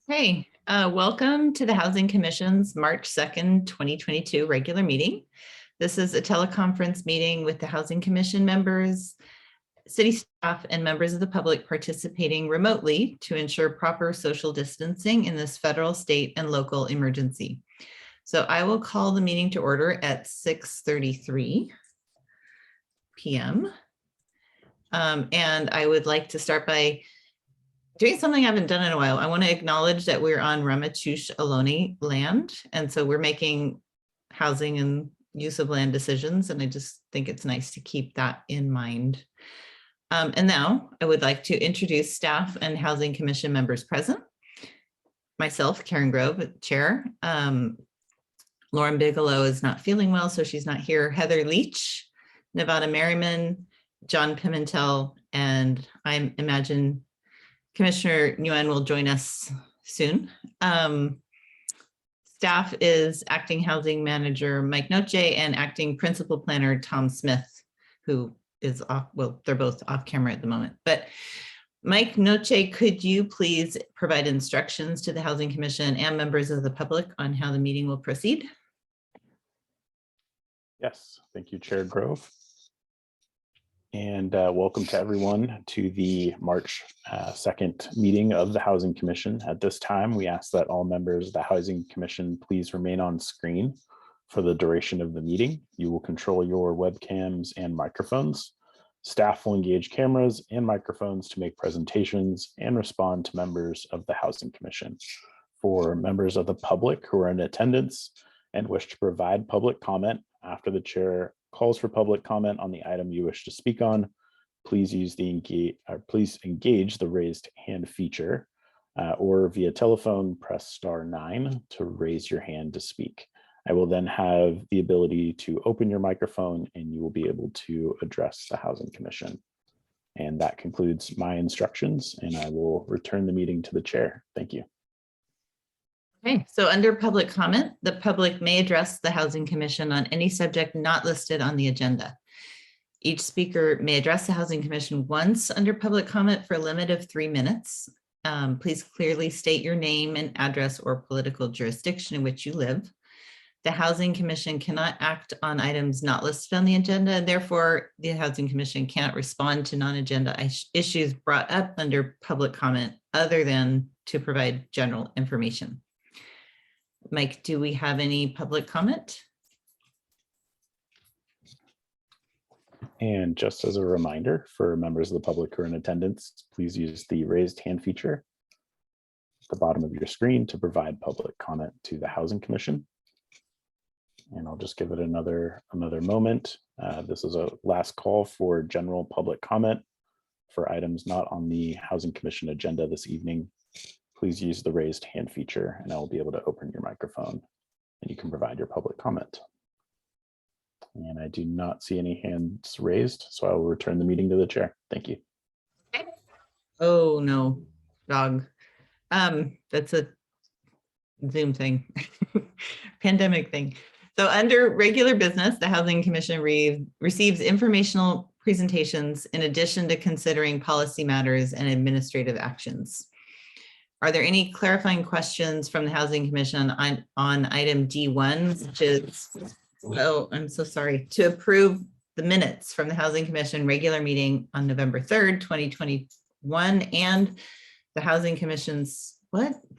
Hey, welcome to the Housing Commission's March 2nd, 2022 regular meeting. This is a teleconference meeting with the Housing Commission members, city staff, and members of the public participating remotely to ensure proper social distancing in this federal, state, and local emergency. So I will call the meeting to order at 6:33 p.m. And I would like to start by doing something I haven't done in a while. I want to acknowledge that we're on Ramaytush Ohlone land. And so we're making housing and use of land decisions. And I just think it's nice to keep that in mind. And now I would like to introduce staff and Housing Commission members present. Myself, Karen Grove, Chair. Lauren Bigelow is not feeling well, so she's not here. Heather Leach, Nevada Merriman, John Pimentel, and I imagine Commissioner Nguyen will join us soon. Staff is Acting Housing Manager Mike Noche and Acting Principal Planner Tom Smith, who is off, well, they're both off camera at the moment. But Mike Noche, could you please provide instructions to the Housing Commission and members of the public on how the meeting will proceed? Yes, thank you, Chair Grove. And welcome to everyone to the March 2nd meeting of the Housing Commission. At this time, we ask that all members of the Housing Commission please remain on screen for the duration of the meeting. You will control your webcams and microphones. Staff will engage cameras and microphones to make presentations and respond to members of the Housing Commission. For members of the public who are in attendance and wish to provide public comment after the chair calls for public comment on the item you wish to speak on, please engage the raised hand feature or via telephone, press *9 to raise your hand to speak. I will then have the ability to open your microphone and you will be able to address the Housing Commission. And that concludes my instructions, and I will return the meeting to the chair. Thank you. Okay, so under public comment, the public may address the Housing Commission on any subject not listed on the agenda. Each speaker may address the Housing Commission once under public comment for a limit of 3 minutes. Please clearly state your name and address or political jurisdiction in which you live. The Housing Commission cannot act on items not listed on the agenda, and therefore the Housing Commission cannot respond to non-agenda issues brought up under public comment other than to provide general information. Mike, do we have any public comment? And just as a reminder for members of the public who are in attendance, please use the raised hand feature at the bottom of your screen to provide public comment to the Housing Commission. And I'll just give it another moment. This is a last call for general public comment for items not on the Housing Commission agenda this evening. Please use the raised hand feature and I will be able to open your microphone and you can provide your public comment. And I do not see any hands raised, so I will return the meeting to the chair. Thank you. Okay. Oh no, dog. That's a Zoom thing, pandemic thing. So under regular business, the Housing Commission receives informational presentations in addition to considering policy matters and administrative actions. Are there any clarifying questions from the Housing Commission on item D1, which is, oh, I'm so sorry, to approve the minutes from the Housing Commission regular meeting on November 3rd, 2021, and the Housing Commission's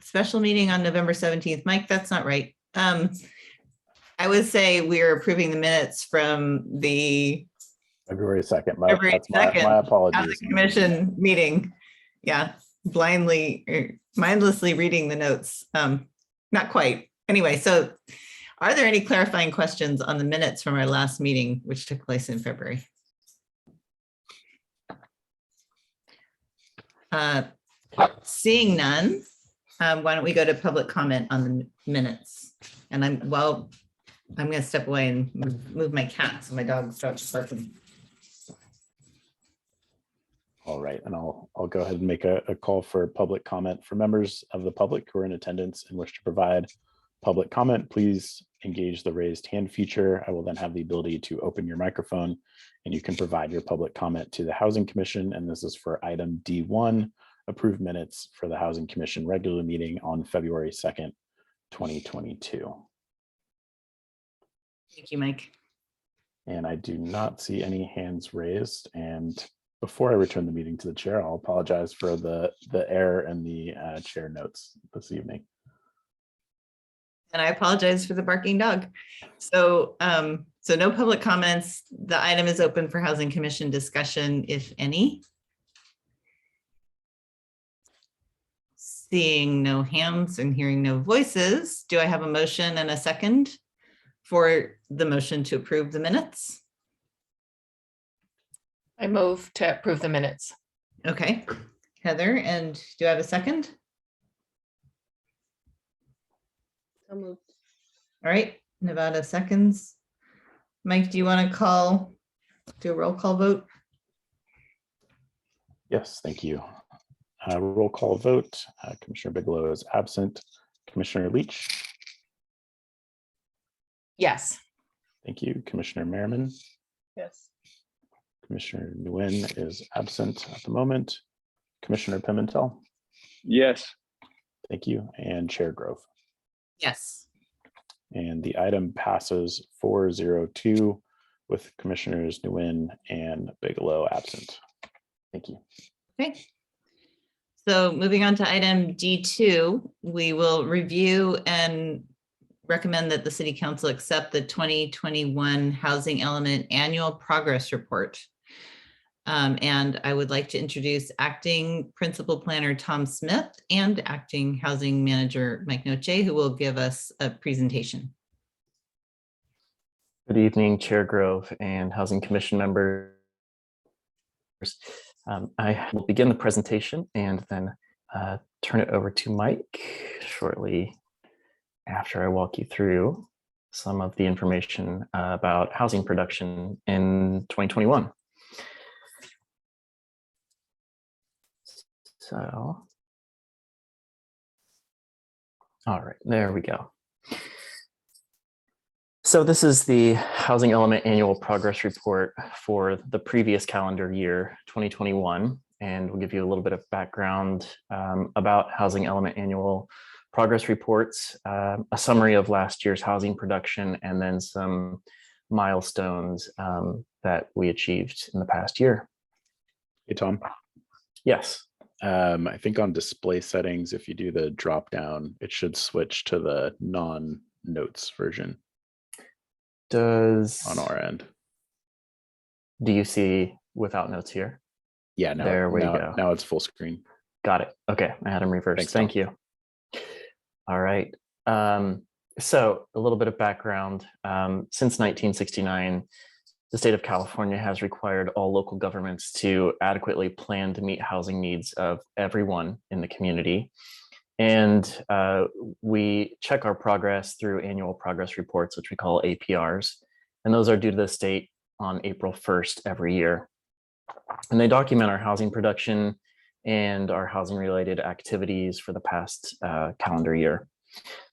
special meeting on November 17th? Mike, that's not right. I would say we are approving the minutes from the February 2nd. February 2nd my apologies. Housing Commission meeting. Yeah, mindlessly reading the notes. Not quite. Anyway, so are there any clarifying questions on the minutes from our last meeting, which took place in February? Seeing none, why don't we go to public comment on the minutes? And I'm going to step away and move my cat so my dog starts barking. All right, and I'll go ahead and make a call for public comment. For members of the public who are in attendance and wish to provide public comment, please engage the raised hand feature. I will then have the ability to open your microphone and you can provide your public comment to the Housing Commission. And this is for item D1 approve minutes for the Housing Commission regular meeting on February 2nd, 2022. Thank you, Mike. And I do not see any hands raised. And before I return the meeting to the chair, I'll apologize for the error in the chair notes this evening. And I apologize for the barking dog. So, so no public comments. The item is open for Housing Commission discussion, if any. Seeing no hands and hearing no voices, do I have a motion and a second for the motion to approve the minutes? I move to approve the minutes. Okay, Heather, and do I have a second? So moved. All right, Nevada seconds. Mike, do you want to do a roll call vote? Yes, thank you. Roll call vote. Commissioner Bigelow is absent. Commissioner Leach. Yes. Thank you. Commissioner Merriman. Yes. Commissioner Nguyen is absent at the moment. Commissioner Pimentel. Yes. Thank you. And Chair Grove. Yes. And the item passes 4-0-2 with Commissioners Nguyen and Bigelow absent. Thank you. Okay. So moving on to item D2, we will review and recommend that the City Council accept the 2021 Housing Element Annual Progress Report. And I would like to introduce Acting Principal Planner Tom Smith and Acting Housing Manager Mike Noche, who will give us a presentation. Good evening, Chair Grove and Housing Commission members. I will begin the presentation and then turn it over to Mike shortly after I walk you through some of the information about housing production in 2021. So, all right, there we go. So this is the Housing Element Annual Progress Report for the previous calendar year, 2021. And we'll give you a little bit of background about Housing Element Annual Progress Reports, a summary of last year's housing production, and then some milestones that we achieved in the past year. Hey, Tom. Yes. I think on display settings, if you do the drop down, it should switch to the non-notes version. Does on our end. Do you see without notes here? Yeah, no, there we go. Now it's full screen. Got it. Okay, I had them reversed. Thanks, Thank you. All right. So a little bit of background. Since 1969, the state of California has required all local governments to adequately plan to meet housing needs of everyone in the community. And we check our progress through annual progress reports, which we call APRs. And those are due to the state on April 1st every year. And they document our housing production and our housing related activities for the past calendar year.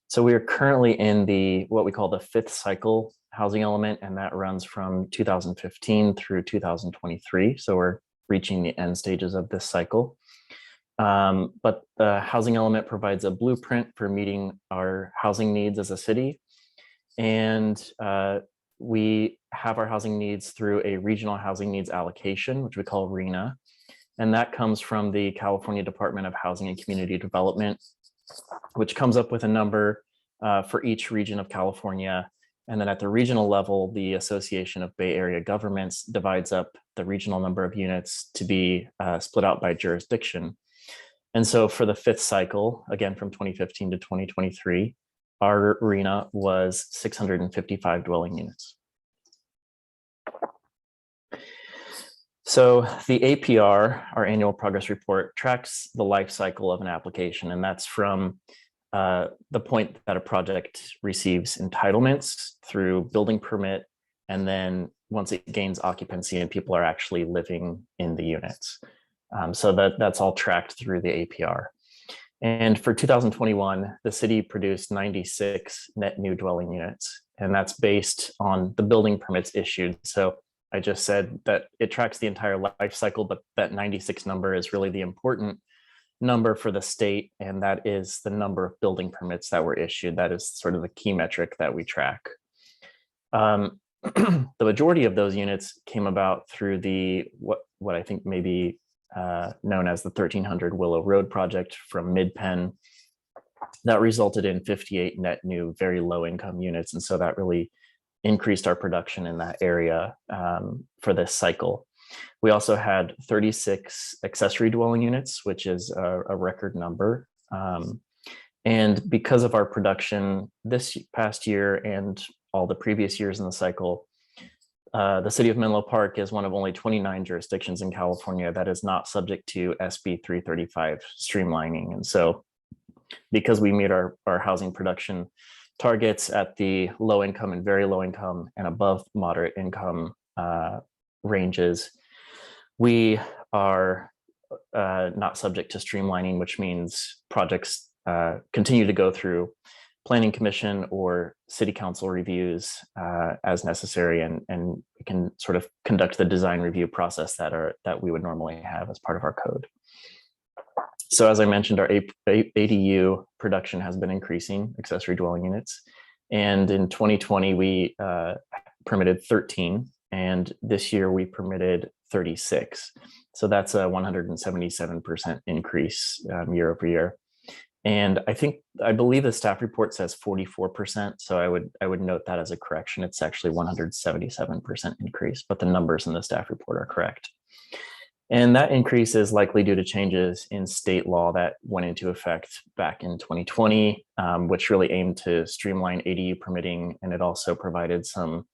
So we are currently in what we call the 5th cycle housing element, and that runs from 2015 through 2023. So we're reaching the end stages of this cycle. But the housing element provides a blueprint for meeting our housing needs as a city. And we have our housing needs through a regional housing needs allocation, which we call RHNA. And that comes from the California Department of Housing and Community Development, which comes up with a number for each region of California. And then at the regional level, the Association of Bay Area Governments divides up the regional number of units to be split out by jurisdiction. And so for the 5th cycle, again, from 2015 to 2023, our RHNA was 655 dwelling units. So the APR, our annual progress report, tracks the life cycle of an application, and that's from the point that a project receives entitlements through building permit, and then once it gains occupancy and people are actually living in the units. So that's all tracked through the APR. And for 2021, the city produced 96 net new dwelling units, and that's based on the building permits issued. So I just said that it tracks the entire life cycle, but that 96 number is really the important number for the state, and that is the number of building permits that were issued. That is sort of the key metric that we track. The majority of those units came about through the what I think may be known as the 1300 Willow Road project from Mid-Penn. That resulted in 58 net new very low income units, and so that really increased our production in that area for this cycle. We also had 36 accessory dwelling units, which is a record number. And because of our production this past year and all the previous years in the cycle, the city of Menlo Park is one of only 29 jurisdictions in California that is not subject to SB 335 streamlining. And so because we meet our housing production targets at the low income and very low income and above moderate income ranges, we are not subject to streamlining, which means projects continue to go through planning commission or city council reviews as necessary, and we can sort of conduct the design review process that we would normally have as part of our code. So as I mentioned, our ADU production has been increasing, accessory dwelling units, and in 2020 we permitted 13, and this year we permitted 36. So that's a 177% increase year over year. And I believe the staff report says 44%. So I would note that as a correction. It's actually 177% increase, but the numbers in the staff report are correct. And that increase is likely due to changes in state law that went into effect back in 2020, which really aimed to streamline ADU permitting. And it also provided some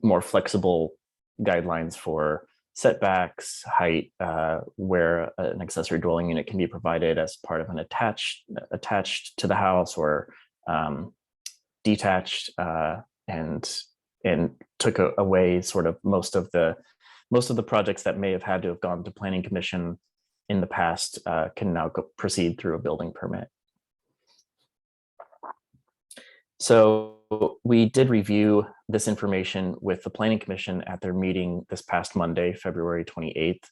more flexible guidelines for setbacks, height, where an accessory dwelling unit can be provided as part of an attached to the house or detached, and took away sort of most of the projects that may have had to have gone to planning commission in the past can now proceed through a building permit. So we did review this information with the Planning Commission at their meeting this past Monday, February 28th,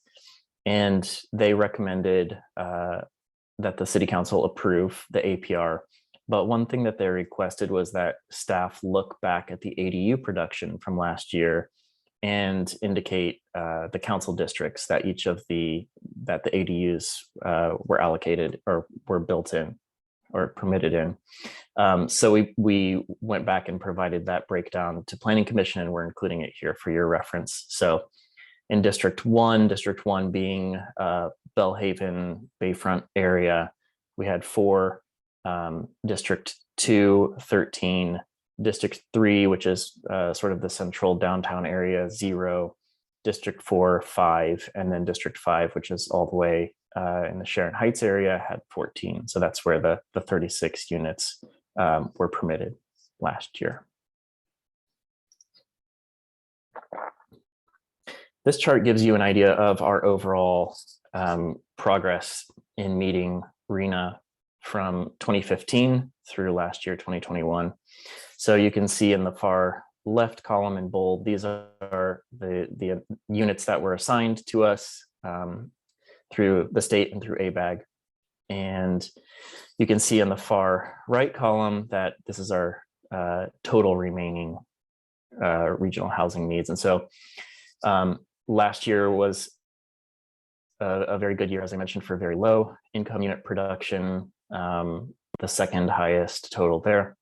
and they recommended that the City Council approve the APR. But one thing that they requested was that staff look back at the ADU production from last year and indicate the council districts that the ADUs were allocated or were built in or permitted in. So we went back and provided that breakdown to Planning Commission, and we're including it here for your reference. So in District 1 being Bellhaven, Bayfront area, we had 4, District 2, 13, District 3, which is sort of the central downtown area, 0, District 4, 5, and then District 5, which is all the way in the Sharon Heights area, had 14. So that's where the 36 units were permitted last year. This chart gives you an idea of our overall progress in meeting RHNA from 2015 through last year, 2021. So you can see in the far left column in bold, these are the units that were assigned to us through the state and through ABAG. And you can see in the far right column that this is our total remaining regional housing needs. And so last year was a very good year, as I mentioned, for very low income unit production, the second highest total there.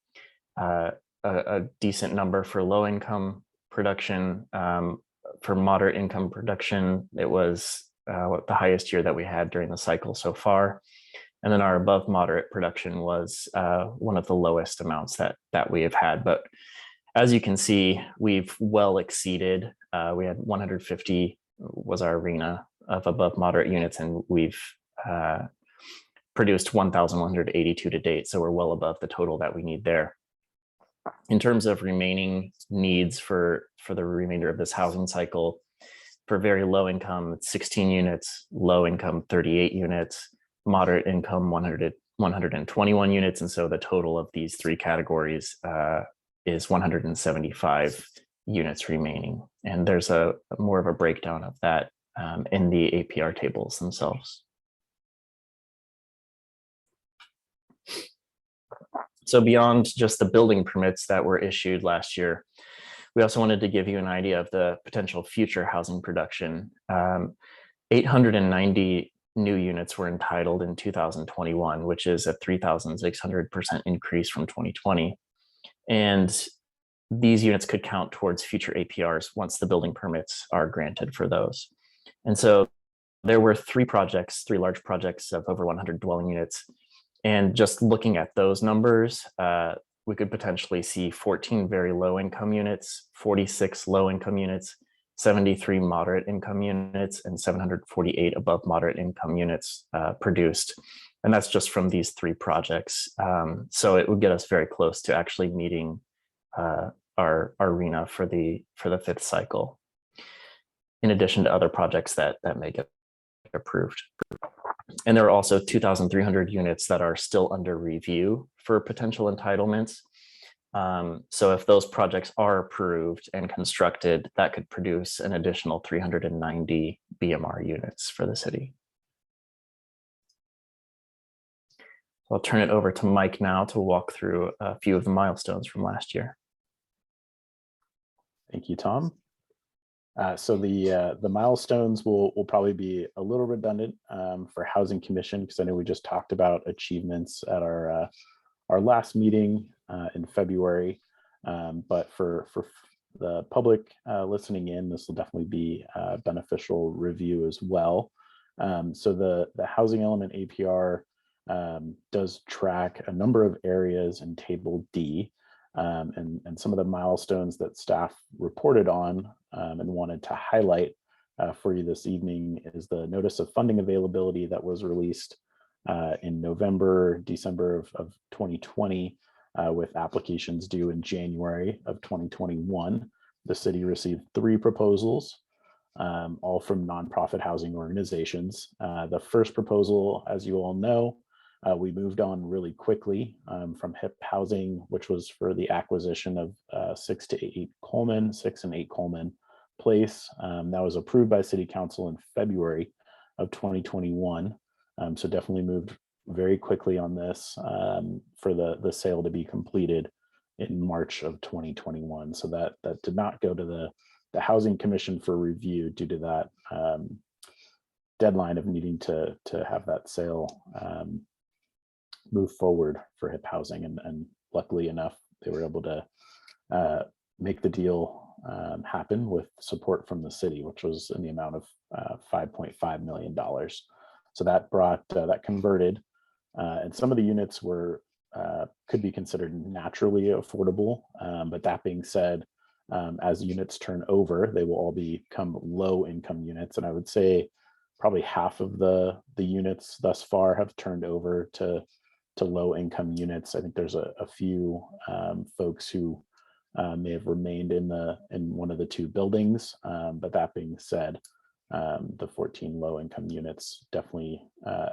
A decent number for low income production. For moderate income production, it was the highest year that we had during the cycle so far. And then our above moderate production was one of the lowest amounts that we have had. But as you can see, we've well exceeded. We had 150 was our RHNA of above moderate units, and we've produced 1,182 to date. So we're well above the total that we need there. In terms of remaining needs for the remainder of this housing cycle, for very low income, it's 16 units, low income, 38 units, moderate income, 121 units. And so the total of these 3 categories is 175 units remaining. And there's a more of a breakdown of that in the APR tables themselves. So beyond just the building permits that were issued last year, we also wanted to give you an idea of the potential future housing production. 890 new units were entitled in 2021, which is a 3,600% increase from 2020. And these units could count towards future APRs once the building permits are granted for those. And so there were three large projects of over 100 dwelling units. And just looking at those numbers, we could potentially see 14 very low income units, 46 low income units, 73 moderate income units, and 748 above moderate income units produced. And that's just from these three projects. So it would get us very close to actually meeting our RHNA for the fifth cycle, in addition to other projects that may get approved. And there are also 2,300 units that are still under review for potential entitlements. So if those projects are approved and constructed, that could produce an additional 390 BMR units for the city. I'll turn it over to Mike now to walk through a few of the milestones from last year. Thank you, Tom. So the milestones will probably be a little redundant for Housing Commission, because I know we just talked about achievements at our last meeting in February. But for the public listening in, this will definitely be a beneficial review as well. So the housing element APR does track a number of areas in Table D. And some of the milestones that staff reported on and wanted to highlight for you this evening is the notice of funding availability that was released in December of 2020, with applications due in January of 2021. The city received 3 proposals, all from nonprofit housing organizations. The first proposal, as you all know, we moved on really quickly from HIP Housing, which was for the acquisition of 6 and 8 Coleman Place. That was approved by City Council in February of 2021. So definitely moved very quickly on this for the sale to be completed in March of 2021. So that did not go to the Housing Commission for review due to that deadline of needing to have that sale move forward for HIP Housing, and luckily enough, they were able to make the deal happen with support from the city, which was in the amount of $5.5 million. So that converted, and some of the units could be considered naturally affordable. But that being said, as units turn over, they will all become low income units, and I would say probably half of the units thus far have turned over to low income units. I think there's a few folks who may have remained in one of the 2 buildings. But that being said, the 14 low income units definitely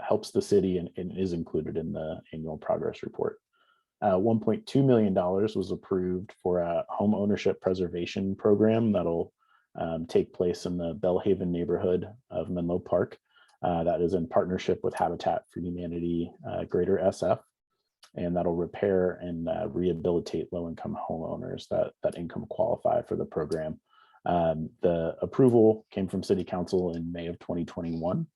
helps the city and is included in the annual progress report. $1.2 million was approved for a home ownership preservation program that'll take place in the Bellhaven neighborhood of Menlo Park. That is in partnership with Habitat for Humanity Greater SF, and that'll repair and rehabilitate low-income homeowners that income qualify for the program. The approval came from City Council in May of 2021,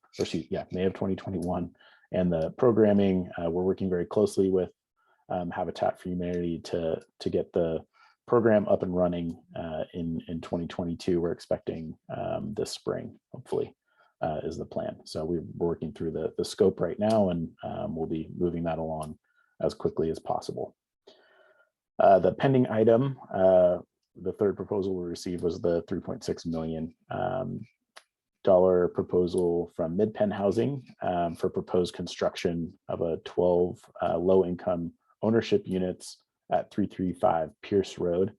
May of 2021, and the programming, we're working very closely with Habitat for Humanity to get the program up and running in 2022. We're expecting this spring, hopefully. Is the plan. So we're working through the scope right now, and we'll be moving that along as quickly as possible. The pending item, the third proposal we received was the $3.6 million proposal from Mid-Penn Housing for proposed construction of a 12 low-income ownership units at 335 Pierce Road,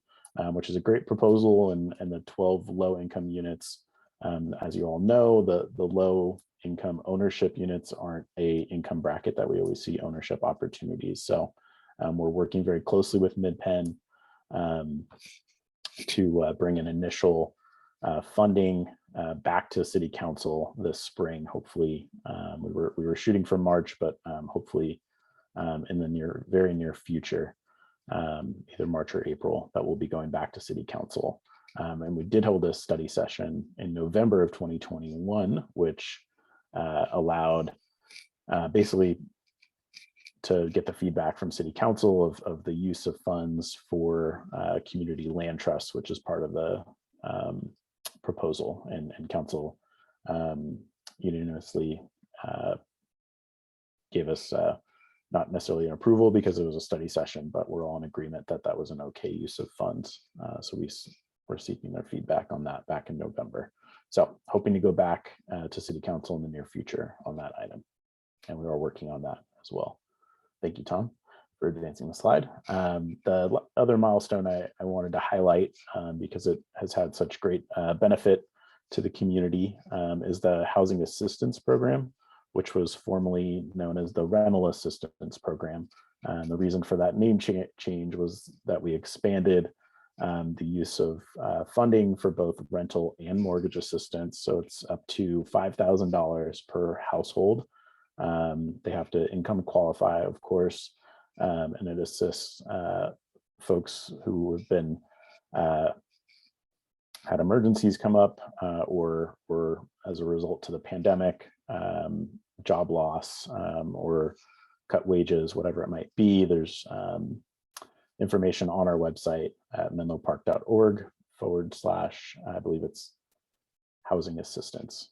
which is a great proposal, and the 12 low-income units. As you all know, the low income ownership units aren't a income bracket that we always see ownership opportunities. So we're working very closely with Mid-Penn to bring an initial funding back to City Council this spring. Hopefully, we were shooting for March, but hopefully in the very near future, either March or April, that will be going back to City Council. And we did hold a study session in November of 2021, which allowed basically to get the feedback from City Council of the use of funds for community land trusts, which is part of the proposal, and Council unanimously gave us not necessarily an approval because it was a study session, but we're all in agreement that that was an okay use of funds. So we're seeking their feedback on that back in November. So hoping to go back to City Council in the near future on that item. And we are working on that as well. Thank you, Tom, for advancing the slide. The other milestone I wanted to highlight because it has had such great benefit to the community is the Housing Assistance Program, which was formerly known as the Rental Assistance Program. The reason for that name change was that we expanded the use of funding for both rental and mortgage assistance. So it's up to $5,000 per household. They have to income qualify, of course, and it assists folks who have been had emergencies come up or as a result to the pandemic, job loss or cut wages, whatever it might be. There's information on our website at menlopark.org / I believe it's housing assistance.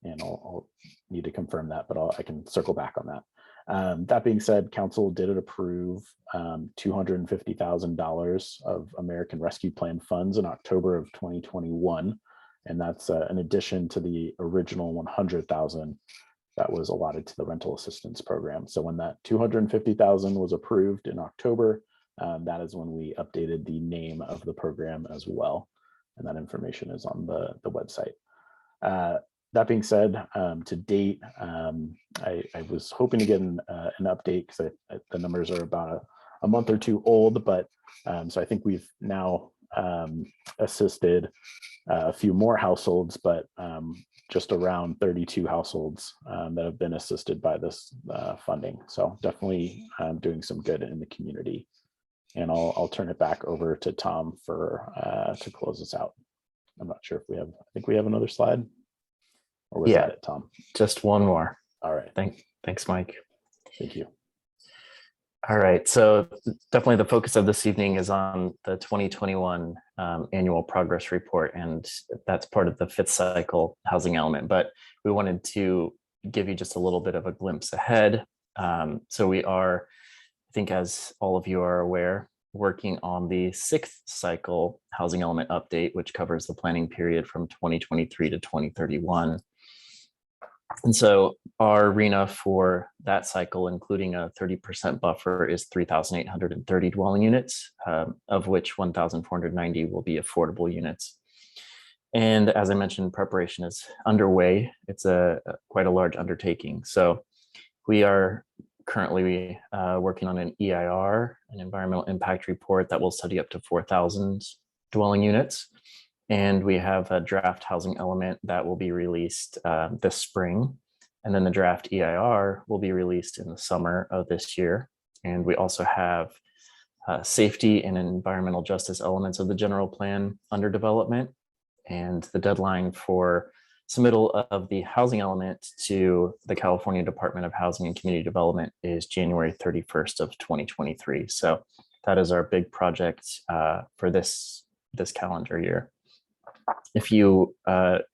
And I'll need to confirm that, but I can circle back on that. That being said, Council did approve $250,000 of American Rescue Plan funds in October of 2021. And that's an addition to the original $100,000 that was allotted to the rental assistance program. So when that $250,000 was approved in October, that is when we updated the name of the program as well. And that information is on the website. That being said, to date, I was hoping to get an update because the numbers are about a month or two old, but so I think we've now assisted a few more households, but just around 32 households that have been assisted by this funding. So definitely doing some good in the community. And I'll turn it back over to Tom for to close us out. I'm not sure if I think we have another slide. Or was that it, Tom? Just one more. All right. Thanks, Mike. Thank you. All right. So definitely the focus of this evening is on the 2021 annual progress report, and that's part of the 5th cycle housing element. But we wanted to give you just a little bit of a glimpse ahead. So we are, I think, as all of you are aware, working on the 6th cycle housing element update, which covers the planning period from 2023 to 2031. And so our arena for that cycle, including a 30% buffer, is 3,830 dwelling units, of which 1,490 will be affordable units. And as I mentioned, preparation is underway. It's quite a large undertaking. So we are currently working on an EIR, an environmental impact report that will study up to 4,000 dwelling units. And we have a draft housing element that will be released this spring. And then the draft EIR will be released in the summer of this year. And we also have safety and environmental justice elements of the general plan under development. And the deadline for submittal of the housing element to the California Department of Housing and Community Development is January 31st of 2023. So that is our big project for this calendar year. If you or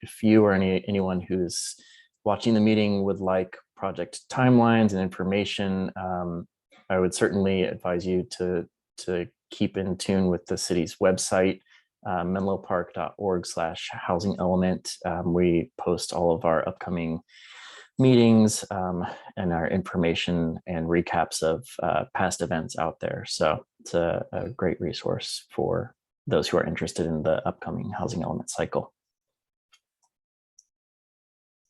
anyone who's watching the meeting would like project timelines and information, I would certainly advise you to keep in tune with the city's website, menlopark.org/housing element. We post all of our upcoming meetings and our information and recaps of past events out there. So it's a great resource for those who are interested in the upcoming housing element cycle.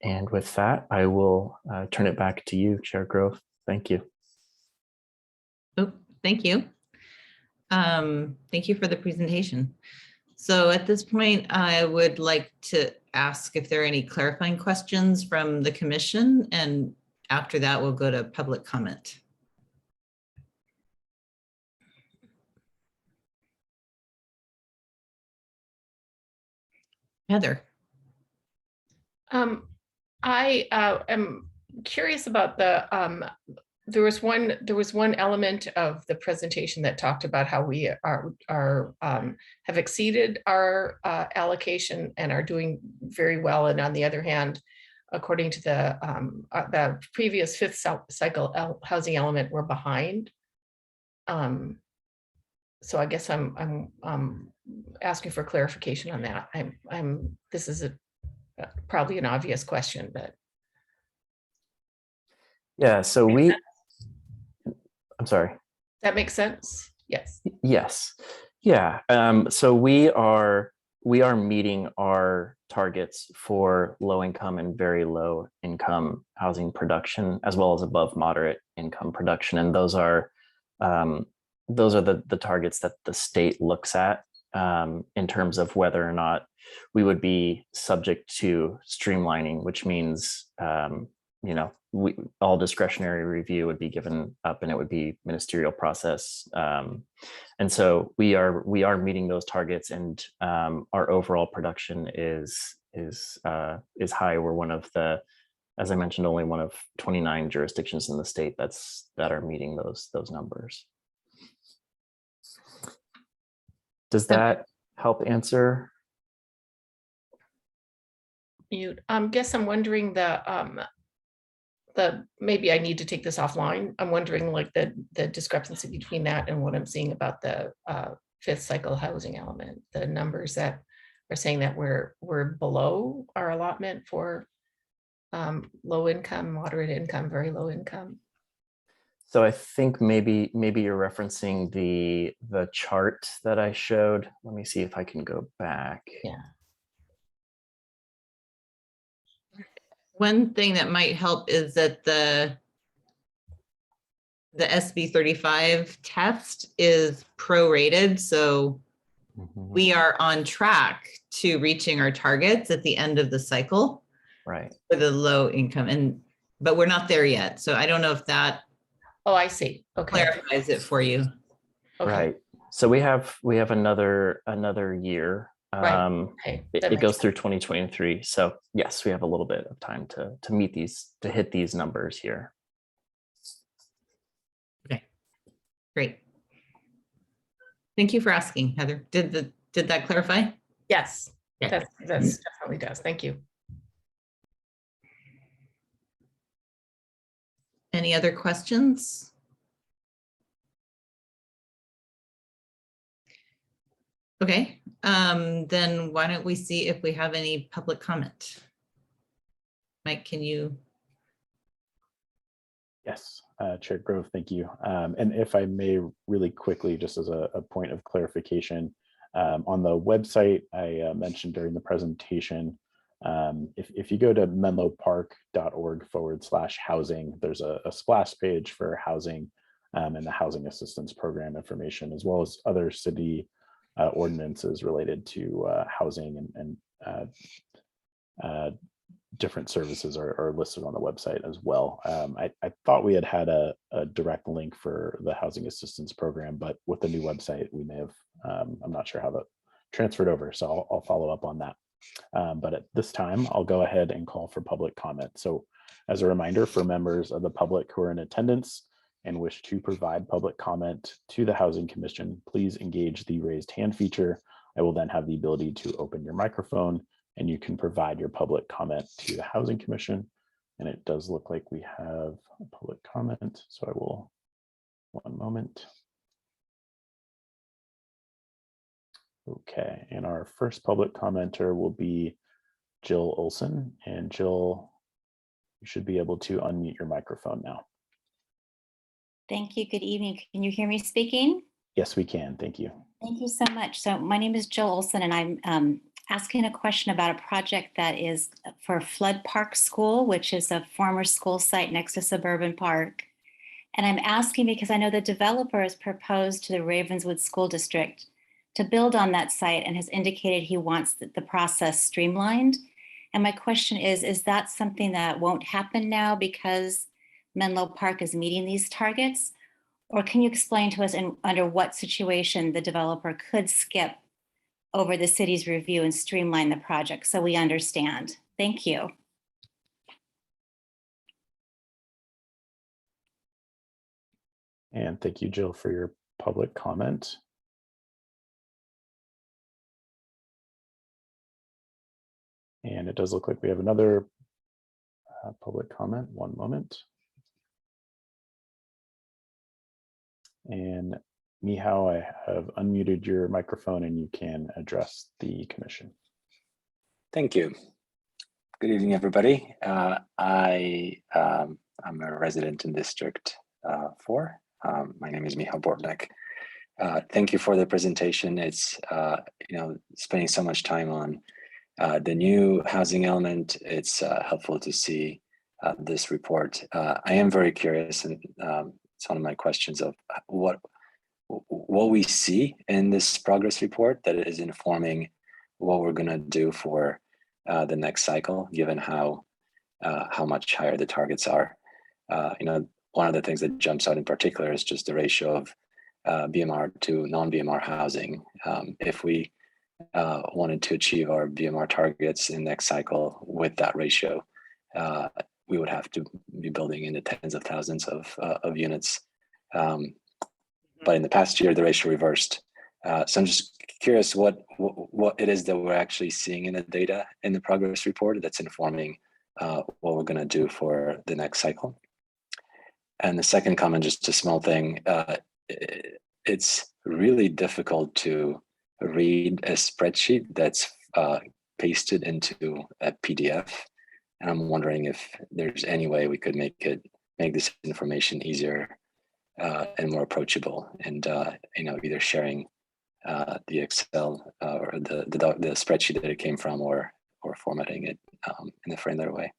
And with that, I will turn it back to you, Chair Grove. Thank you. Oh, thank you. Thank you for the presentation. So at this point, I would like to ask if there are any clarifying questions from the commission, and after that, we'll go to public comment. Heather. I am curious about the, there was one element of the presentation that talked about how we have exceeded our allocation and are doing very well. And on the other hand, according to the previous fifth cycle housing element, we're behind. So I guess I'm asking for clarification on that. This is probably an obvious question, but. Yeah, so I'm sorry. That makes sense? Yes. Yes. Yeah. So we are meeting our targets for low income and very low income housing production, as well as above moderate income production. And those are the targets that the state looks at in terms of whether or not we would be subject to streamlining, which means all discretionary review would be given up and it would be ministerial process. And so we are meeting those targets, and our overall production is high. We're one of the, as I mentioned, only one of 29 jurisdictions in the state that are meeting those numbers. Does that help answer? Guess I'm wondering maybe I need to take this offline. I'm wondering like the discrepancy between that and what I'm seeing about the fifth cycle housing element, the numbers that are saying that we're below our allotment for low income, moderate income, very low income. So I think maybe you're referencing the chart that I showed. Let me see if I can go back. Yeah. One thing that might help is that the SB 35 test is prorated. So we are on track to reaching our targets at the end of the cycle. Right. For the low income, but we're not there yet. So I don't know if that Oh, I see. Okay. clarifies it for you. Okay. Right. So we have another year. Right. Okay. It goes through 2023. So yes, we have a little bit of time to hit these numbers here. Okay, great. Thank you for asking, Heather. Did that clarify? Yes, Yeah. that definitely does. Thank you. Any other questions? Okay, then why don't we see if we have any public comment? Mike, can you? Yes, Chair Grove, thank you. And if I may really quickly, just as a point of clarification, on the website I mentioned during the presentation, if you go to menlopark.org/housing, there's a splash page for housing and the housing assistance program information, as well as other city ordinances related to housing and different services are listed on the website as well. I thought we had a direct link for the housing assistance program, but with the new website, we may have, I'm not sure how that transferred over, so I'll follow up on that. But at this time, I'll go ahead and call for public comment. So as a reminder for members of the public who are in attendance and wish to provide public comment to the Housing Commission, please engage the raised hand feature. I will then have the ability to open your microphone and you can provide your public comment to the Housing Commission. And it does look like we have a public comment. So I will, one moment. Okay, and our first public commenter will be Jill Olson. And Jill, you should be able to unmute your microphone now. Thank you. Good evening. Can you hear me speaking? Yes, we can. Thank you. Thank you so much. So my name is Jill Olson, and I'm asking a question about a project that is for Flood Park School, which is a former school site next to Suburban Park. And I'm asking because I know the developer has proposed to the Ravenswood School District to build on that site and has indicated he wants the process streamlined. And my question is that something that won't happen now because Menlo Park is meeting these targets? Or can you explain to us under what situation the developer could skip over the city's review and streamline the project so we understand? Thank you. And thank you, Jill, for your public comment. And it does look like we have another public comment. One moment. And Mihao, I have unmuted your microphone and you can address the commission. Thank you. Good evening, everybody. I'm a resident in District 4. My name is Michał Bordak. Thank you for the presentation. It's spending so much time on the new housing element. It's helpful to see this report. I am very curious, and it's one of my questions of what we see in this progress report that is informing what we're going to do for the next cycle, given how much higher the targets are. One of the things that jumps out in particular is just the ratio of BMR to non-BMR housing. If we wanted to achieve our BMR targets in next cycle with that ratio, we would have to be building in the tens of thousands of units. But in the past year, the ratio reversed. So I'm just curious what it is that we're actually seeing in the data in the progress report that's informing what we're going to do for the next cycle. And the second comment, just a small thing, it's really difficult to read a spreadsheet that's pasted into a PDF. And I'm wondering if there's any way we could make this information easier and more approachable, and either sharing the Excel or the spreadsheet that it came from, or formatting it in a friendlier way.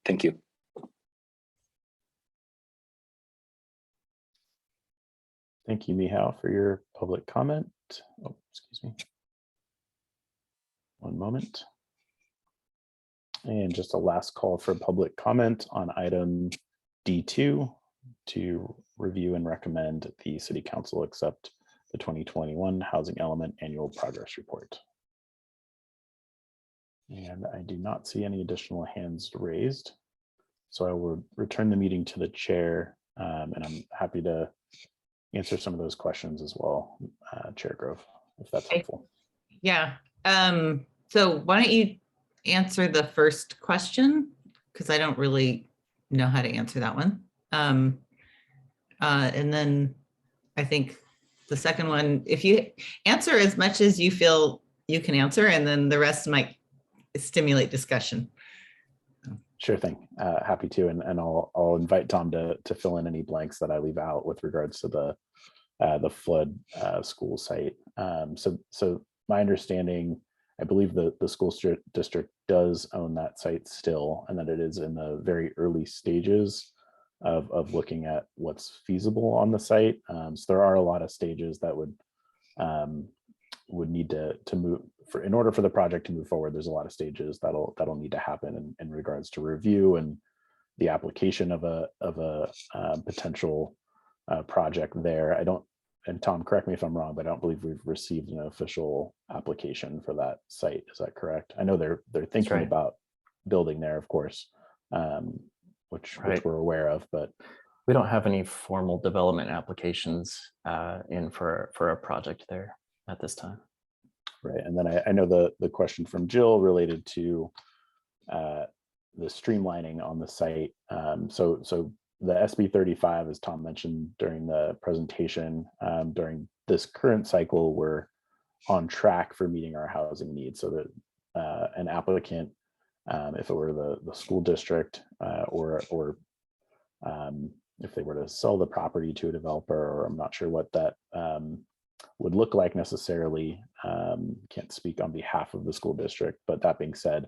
Thank you. Thank you, Mihao, for your public comment. Oh, excuse me. One moment. And just a last call for public comment on item D2 to review and recommend the City Council accept the 2021 Housing Element Annual Progress Report. And I do not see any additional hands raised. So I will return the meeting to the chair, and I'm happy to answer some of those questions as well, Chair Grove, if that's helpful. Yeah. So why don't you answer the first question? Because I don't really know how to answer that one. And then I think the second one, if you answer as much as you feel you can answer, and then the rest might stimulate discussion. Sure thing. Happy to, and I'll invite Tom to fill in any blanks that I leave out with regards to the flood school site. So my understanding, I believe the school district does own that site still, and that it is in the very early stages of looking at what's feasible on the site. So there are a lot of stages that would need to move in order for the project to move forward. There's a lot of stages that'll need to happen in regards to review and the application of a potential project there. And Tom, correct me if I'm wrong, but I don't believe we've received an official application for that site. Is that correct? I know they're thinking about building there, of course, which we're aware of, but we don't have any formal development applications in for a project there at this time. Right. And then I know the question from Jill related to the streamlining on the site. So the SB 35, as Tom mentioned during the presentation, during this current cycle, we're on track for meeting our housing needs. So that an applicant, if it were the school district or if they were to sell the property to a developer, or I'm not sure what that would look like necessarily, can't speak on behalf of the school district, but that being said,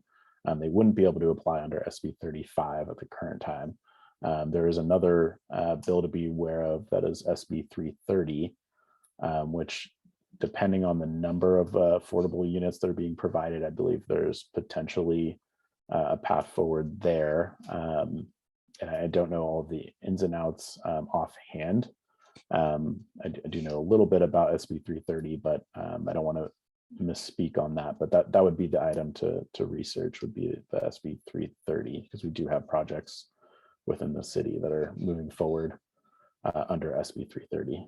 they wouldn't be able to apply under SB 35 at the current time. There is another bill to be aware of, that is SB 330, which, depending on the number of affordable units that are being provided, I believe there's potentially a path forward there. and I don't know all of the ins and outs offhand. I do know a little bit about SB 330, but I don't want to misspeak on that. But that would be the item to research, would be the SB 330, because we do have projects within the city that are moving forward under SB 330.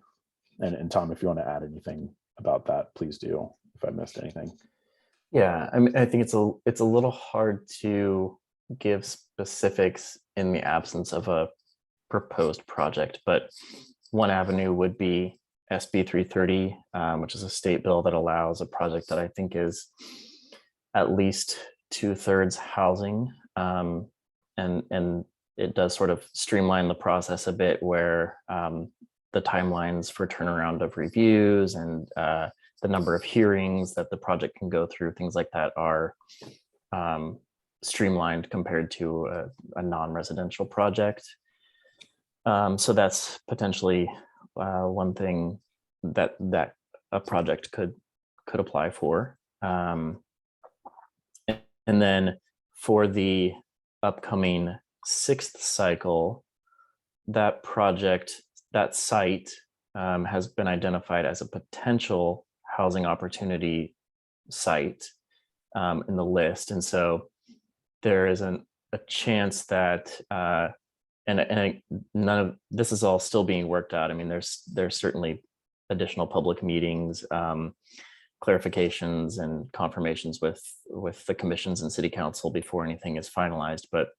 And Tom, if you want to add anything about that, please do, if I missed anything. Yeah, I mean, I think it's a little hard to give specifics in the absence of a proposed project, but one avenue would be SB 330, which is a state bill that allows a project that I think is at least 2/3 housing, and it does sort of streamline the process a bit, where the timelines for turnaround of reviews and the number of hearings that the project can go through, things like that, are streamlined compared to a non-residential project. So that's potentially one thing that a project could apply for. And then for the upcoming 6th cycle, that project, that site has been identified as a potential housing opportunity site in the list. And so there is a chance that, and none of this is all still being worked out. I mean, there's certainly additional public meetings, clarifications and confirmations with the commissions and city council before anything is finalized. But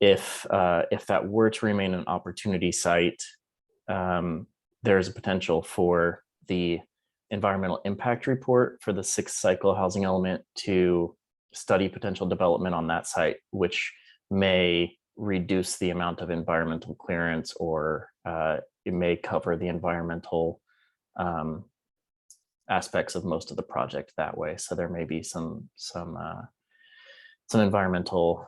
if that were to remain an opportunity site, there's a potential for the environmental impact report for the 6th cycle housing element to study potential development on that site, which may reduce the amount of environmental clearance, or it may cover the environmental aspects of most of the project that way. So there may be some environmental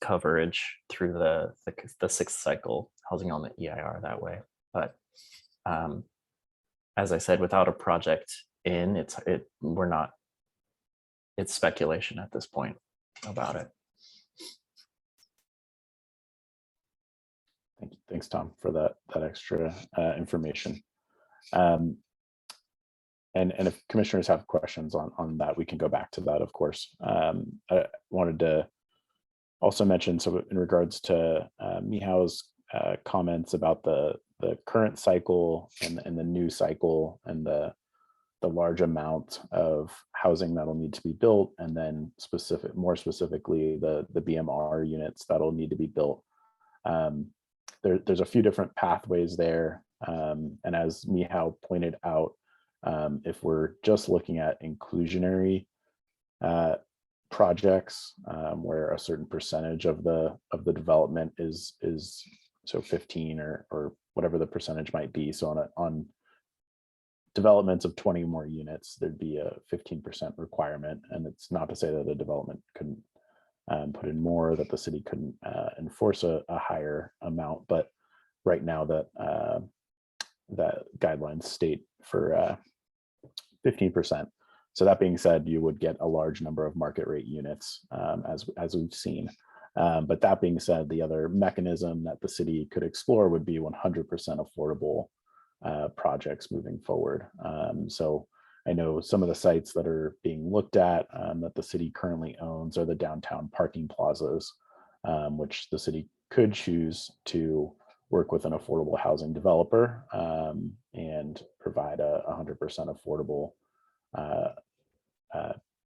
coverage through the 6th cycle housing element EIR that way. But as I said, without a project in, it's speculation at this point about it. Thanks, Tom, for that extra information. And if commissioners have questions on that, we can go back to that, of course. I wanted to also mention, so in regards to Mihaw's comments about the current cycle and the new cycle, and the large amount of housing that'll need to be built, and then more specifically the BMR units that'll need to be built. There's a few different pathways there, and as Mihaw pointed out, if we're just looking at inclusionary projects, where a certain percentage of the development is so 15 or whatever the percentage might be. So on developments of 20 more units, there'd be a 15% requirement. And it's not to say that a development couldn't put in more, that the city couldn't enforce a higher amount, but right now that guidelines state for 15%. So that being said, you would get a large number of market rate units, as we've seen. But that being said, the other mechanism that the city could explore would be 100% affordable projects moving forward. So I know some of the sites that are being looked at that the city currently owns are the downtown parking plazas, which the city could choose to work with an affordable housing developer and provide a 100% affordable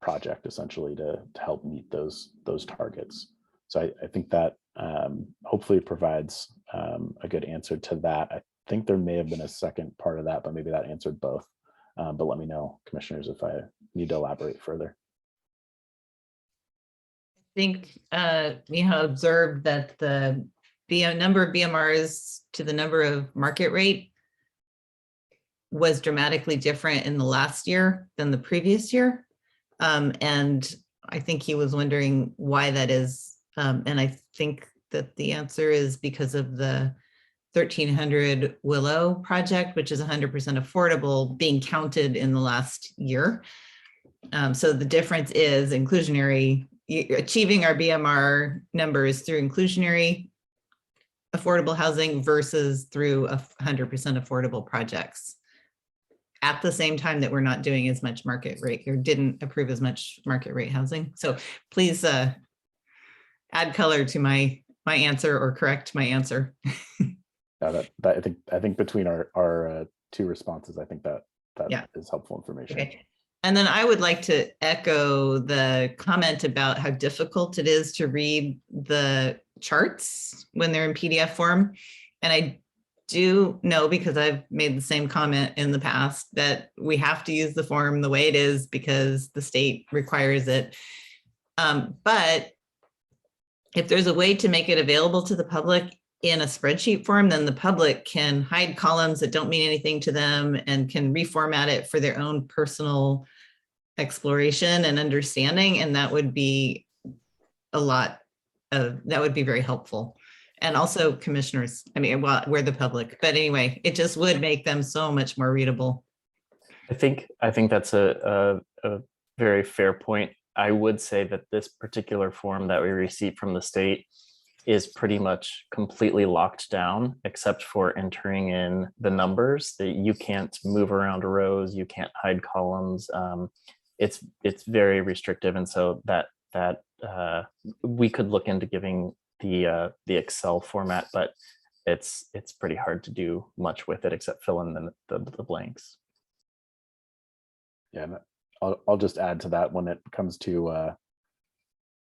project, essentially, to help meet those targets. So I think that hopefully provides a good answer to that. I think there may have been a second part of that, but maybe that answered both. But let me know, commissioners, if I need to elaborate further. I think Miha observed that the number of BMRs to the number of market rate was dramatically different in the last year than the previous year. And I think he was wondering why that is. And I think that the answer is because of the 1300 Willow project, which is 100% affordable, being counted in the last year. So the difference is inclusionary achieving our BMR numbers through inclusionary affordable housing versus through 100% affordable projects at the same time that we're not doing as much market rate or didn't approve as much market rate housing. So please add color to my answer or correct my answer. Yeah, that I think between our two responses, I think that Yeah. is helpful information. Okay. And then I would like to echo the comment about how difficult it is to read the charts when they're in PDF form. And I do know, because I've made the same comment in the past, that we have to use the form the way it is because the state requires it. But if there's a way to make it available to the public in a spreadsheet form, then the public can hide columns that don't mean anything to them and can reformat it for their own personal exploration and understanding. And that would be that would be very helpful. And also commissioners, I mean, well, we're the public, but anyway, it just would make them so much more readable. I think that's a very fair point. I would say that this particular form that we received from the state is pretty much completely locked down, except for entering in the numbers. That you can't move around rows, you can't hide columns. It's very restrictive, and so that we could look into giving the Excel format, but it's pretty hard to do much with it except fill in the blanks. Yeah, and I'll just add to that when it comes to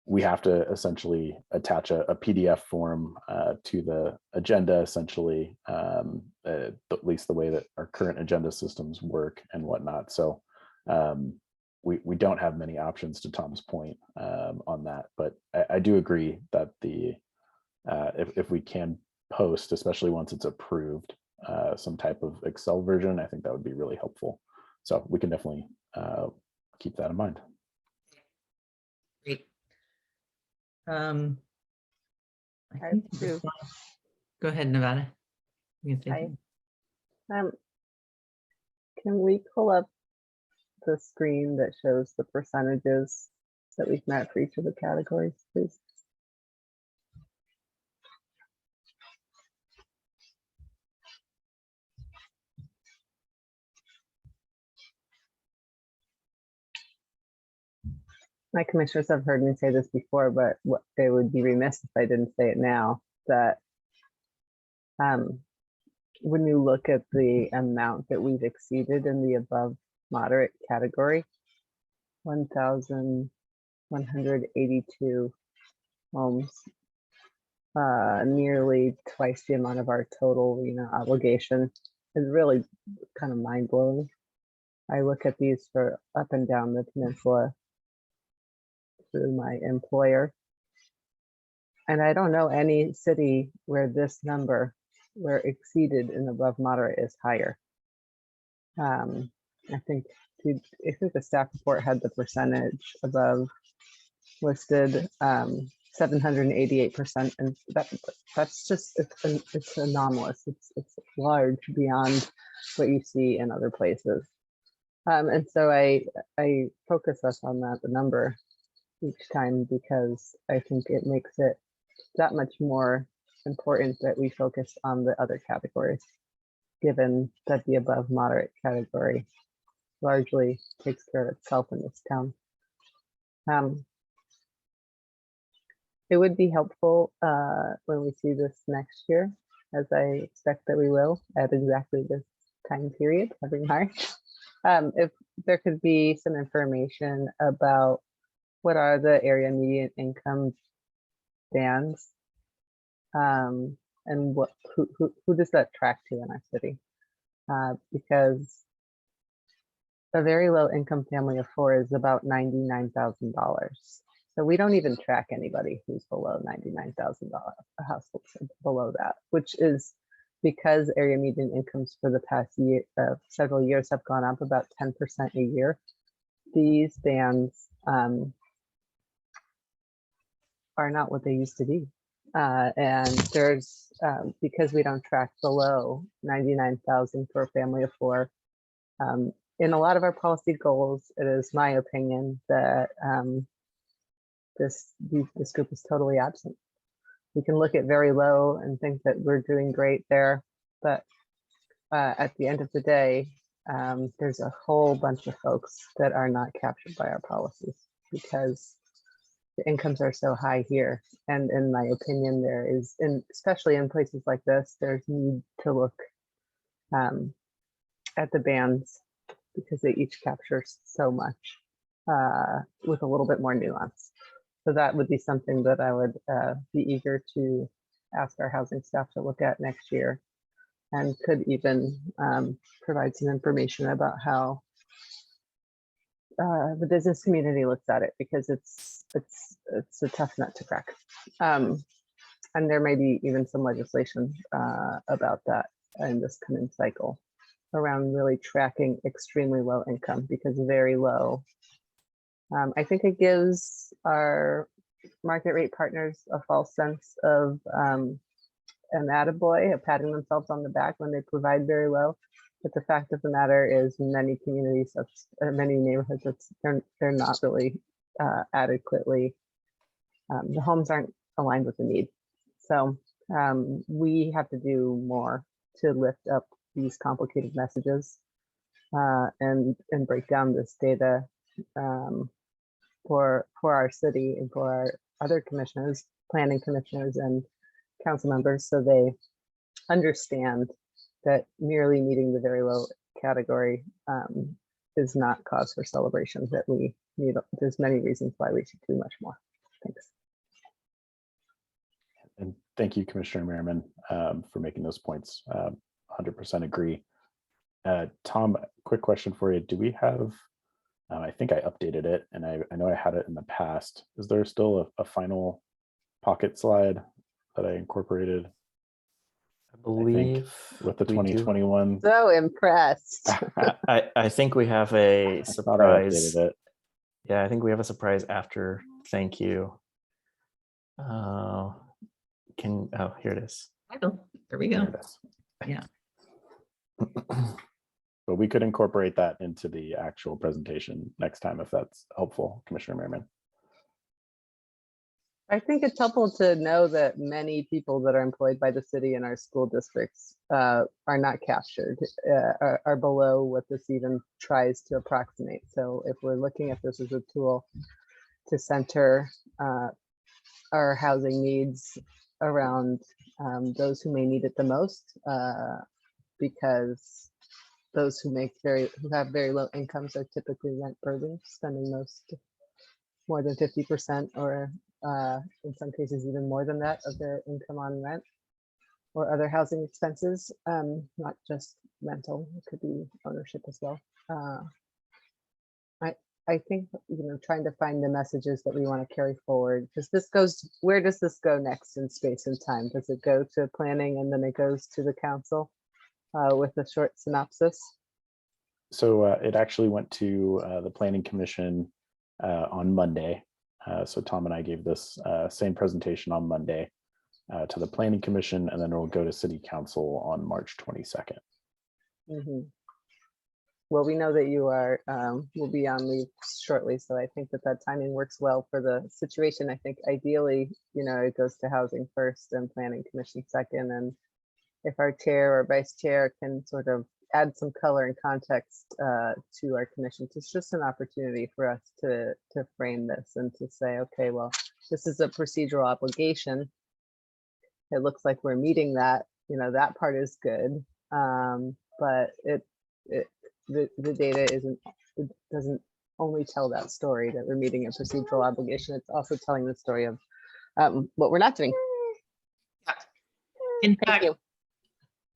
we have to essentially attach a PDF form to the agenda, essentially, at least the way that our current agenda systems work and whatnot. So we don't have many options, to Tom's point, on that. But I do agree that if we can post, especially once it's approved, some type of Excel version, I think that would be really helpful. So we can definitely keep that in mind. Great. I have two. Go ahead, Nevada. You can say Hi. something. Can we pull up the screen that shows the percentages that we've met for each of the categories, please? My commissioners have heard me say this before, but they would be remiss if I didn't say it now, that when you look at the amount that we've exceeded in the above moderate category, 1,182 homes, nearly twice the amount of our total, obligation, is really kind of mind blowing. I look at these for up and down the peninsula through my employer, and I don't know any city where this number, where exceeded and above moderate, is higher. I think the staff report had the percentage above listed, 788%, and that's just it's anomalous. It's large beyond what you see in other places, and so I focus us on the number each time, because I think it makes it that much more important that we focus on the other categories, given that the above moderate category largely takes care of itself in this town. It would be helpful when we see this next year, as I expect that we will, at exactly this time period every March. If there could be some information about what are the area median income bands, and who does that track to in our city? Because a very low income family of four is about $99,000. So we don't even track anybody who's below $99,000, a household below that, which is because area median incomes for the past year, several years, have gone up about 10% a year. These bands are not what they used to be. And there's, because we don't track below 99,000 for a family of four, in a lot of our policy goals, it is my opinion that this group is totally absent. We can look at very low and think that we're doing great there, but at the end of the day, there's a whole bunch of folks that are not captured by our policies because the incomes are so high here. And in my opinion, there is, especially in places like this, there's need to look at the bands because they each capture so much with a little bit more nuance. So that would be something that I would be eager to ask our housing staff to look at next year, and could even provide some information about how the business community looks at it, because it's a tough nut to crack. And there may be even some legislation about that in this coming cycle around really tracking extremely low income, because very low, I think it gives our market rate partners a false sense of an attaboy, of patting themselves on the back when they provide very low. But the fact of the matter is, many communities, many neighborhoods, they're not really adequately, the homes aren't aligned with the need. So we have to do more to lift up these complicated messages and break down this data for our city and for our other commissioners, planning commissioners and council members, so they understand that merely meeting the very low category is not cause for celebration, that we need, there's many reasons why we should do much more. Thanks. And thank you, Commissioner Merriman, for making those points. 100% agree. Tom, quick question for you. Do we have, I think I updated it, and I know I had it in the past. Is there still a final pocket slide that I incorporated? I believe with the we do. 2021. So impressed. I think we have a I thought I surprise. updated it. Yeah, I think we have a surprise after thank you. Oh, here it is. There we There go. it is. Yeah. But we could incorporate that into the actual presentation next time if that's helpful, Commissioner Merriman. I think it's helpful to know that many people that are employed by the city and our school districts are not captured, are below what this even tries to approximate. So if we're looking at this as a tool to center our housing needs around those who may need it the most, because those who have very low incomes are typically rent burdened, spending more than 50%, or in some cases even more than that, of their income on rent or other housing expenses, not just rental, it could be ownership as well. I think, trying to find the messages that we want to carry forward, because where does this go next in space and time? Does it go to planning and then it goes to the council with a short synopsis? So it actually went to the Planning Commission on Monday. So Tom and I gave this same presentation on Monday to the Planning Commission, and then it will go to City Council on March 22nd. Mm-hmm. Well, we know that you will be on leave shortly, so I think that timing works well for the situation. I think ideally, it goes to Housing first and Planning Commission second, and if our chair or vice chair can sort of add some color and context to our commissions, it's just an opportunity for us to frame this and to say, okay, well, this is a procedural obligation. It looks like we're meeting that, that part is good, but the data doesn't only tell that story that we're meeting a procedural obligation. It's also telling the story of what we're not doing. In fact,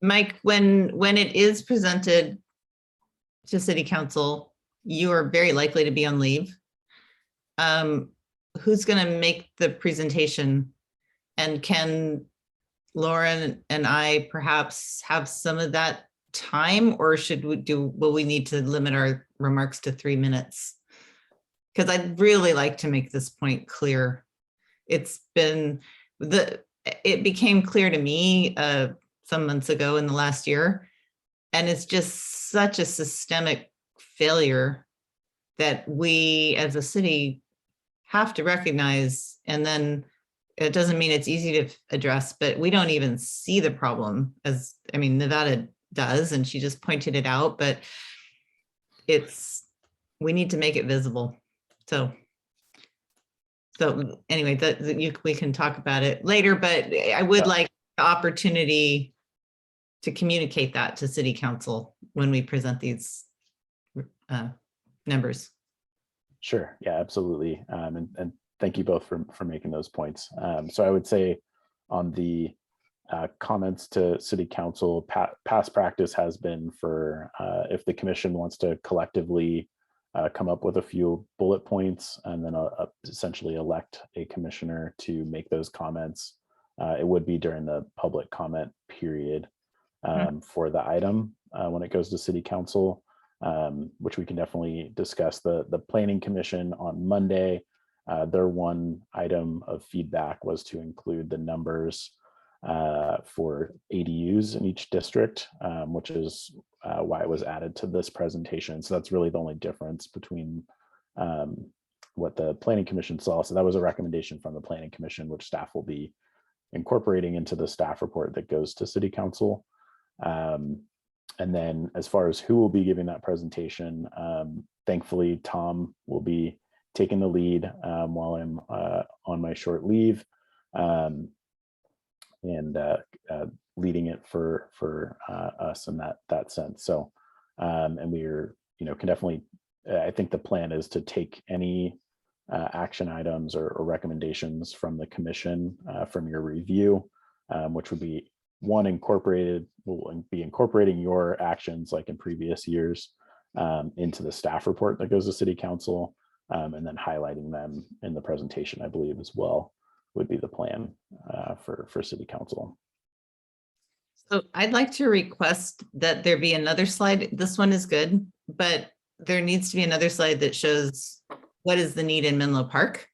Mike, when it is presented to City Council, you are very likely to be on leave. Who's going to make the presentation? And can Lauren and I perhaps have some of that time, or will we need to limit our remarks to 3 minutes? Because I'd really like to make this point clear. It became clear to me some months ago in the last year, and it's just such a systemic failure that we as a city have to recognize, and then it doesn't mean it's easy to address, but we don't even see the problem as, I mean, Nevada does, and she just pointed it out, but we need to make it visible. So anyway, we can talk about it later, but I would like the opportunity to communicate that to City Council when we present these numbers. Sure. Yeah, absolutely. And thank you both for making those points. So I would say on the comments to City Council, past practice has been for if the commission wants to collectively come up with a few bullet points and then essentially elect a commissioner to make those comments. It would be during the public comment period for the item when it goes to City Council, which we can definitely discuss. The Planning Commission on Monday, their one item of feedback was to include the numbers for ADUs in each district, which is why it was added to this presentation. So that's really the only difference between what the Planning Commission saw. So that was a recommendation from the Planning Commission, which staff will be incorporating into the staff report that goes to City Council. And then as far as who will be giving that presentation, thankfully, Tom will be taking the lead while I'm on my short leave. And leading it for us in that sense. So, and we're, can definitely, I think the plan is to take any action items or recommendations from the commission from your review, which would be one incorporated, will be incorporating your actions like in previous years into the staff report that goes to City Council, and then highlighting them in the presentation, I believe as well, would be the plan for City Council. So I'd like to request that there be another slide. This one is good, but there needs to be another slide that shows what is the need in Menlo Park.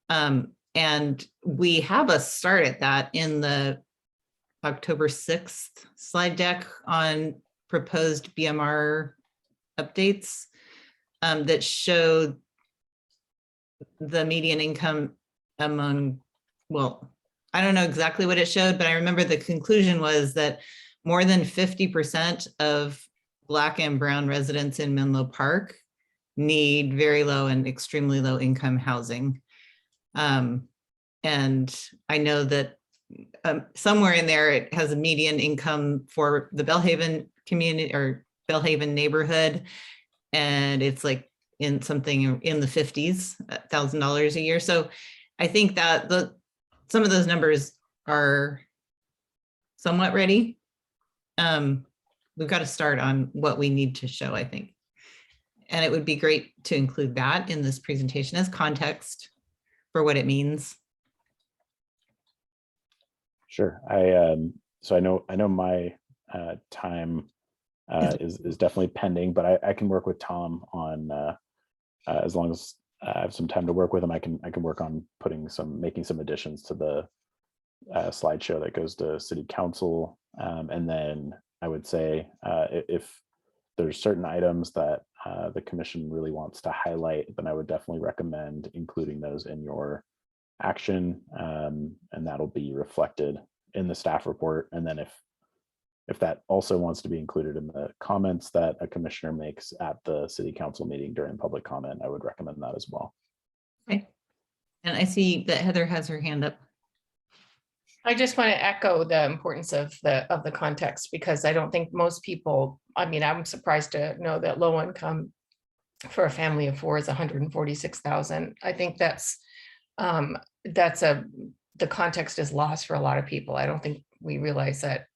And we have a start at that in the October 6th slide deck on proposed BMR updates that show the median income among, well, I don't know exactly what it showed, but I remember the conclusion was that more than 50% of Black and Brown residents in Menlo Park need very low and extremely low income housing. And I know that somewhere in there, it has a median income for the Belhaven community or Belhaven neighborhood. And it's like in something in the 50s, $1,000 a year. So I think that some of those numbers are somewhat ready. We've got to start on what we need to show, I think. And it would be great to include that in this presentation as context for what it means. Sure. So I know my time is definitely pending, but I can work with Tom on as long as I have some time to work with him. I can work on making some additions to the slideshow that goes to City Council, and then I would say if there's certain items that the commission really wants to highlight, then I would definitely recommend including those in your action, and that'll be reflected in the staff report. And then if that also wants to be included in the comments that a commissioner makes at the City Council meeting during public comment, I would recommend that as well. Okay. And I see that Heather has her hand up. I just want to echo the importance of the context, because I don't think most people, I mean, I'm surprised to know that low income for a family of four is 146,000. I think the context is lost for a lot of people. I don't think we realize that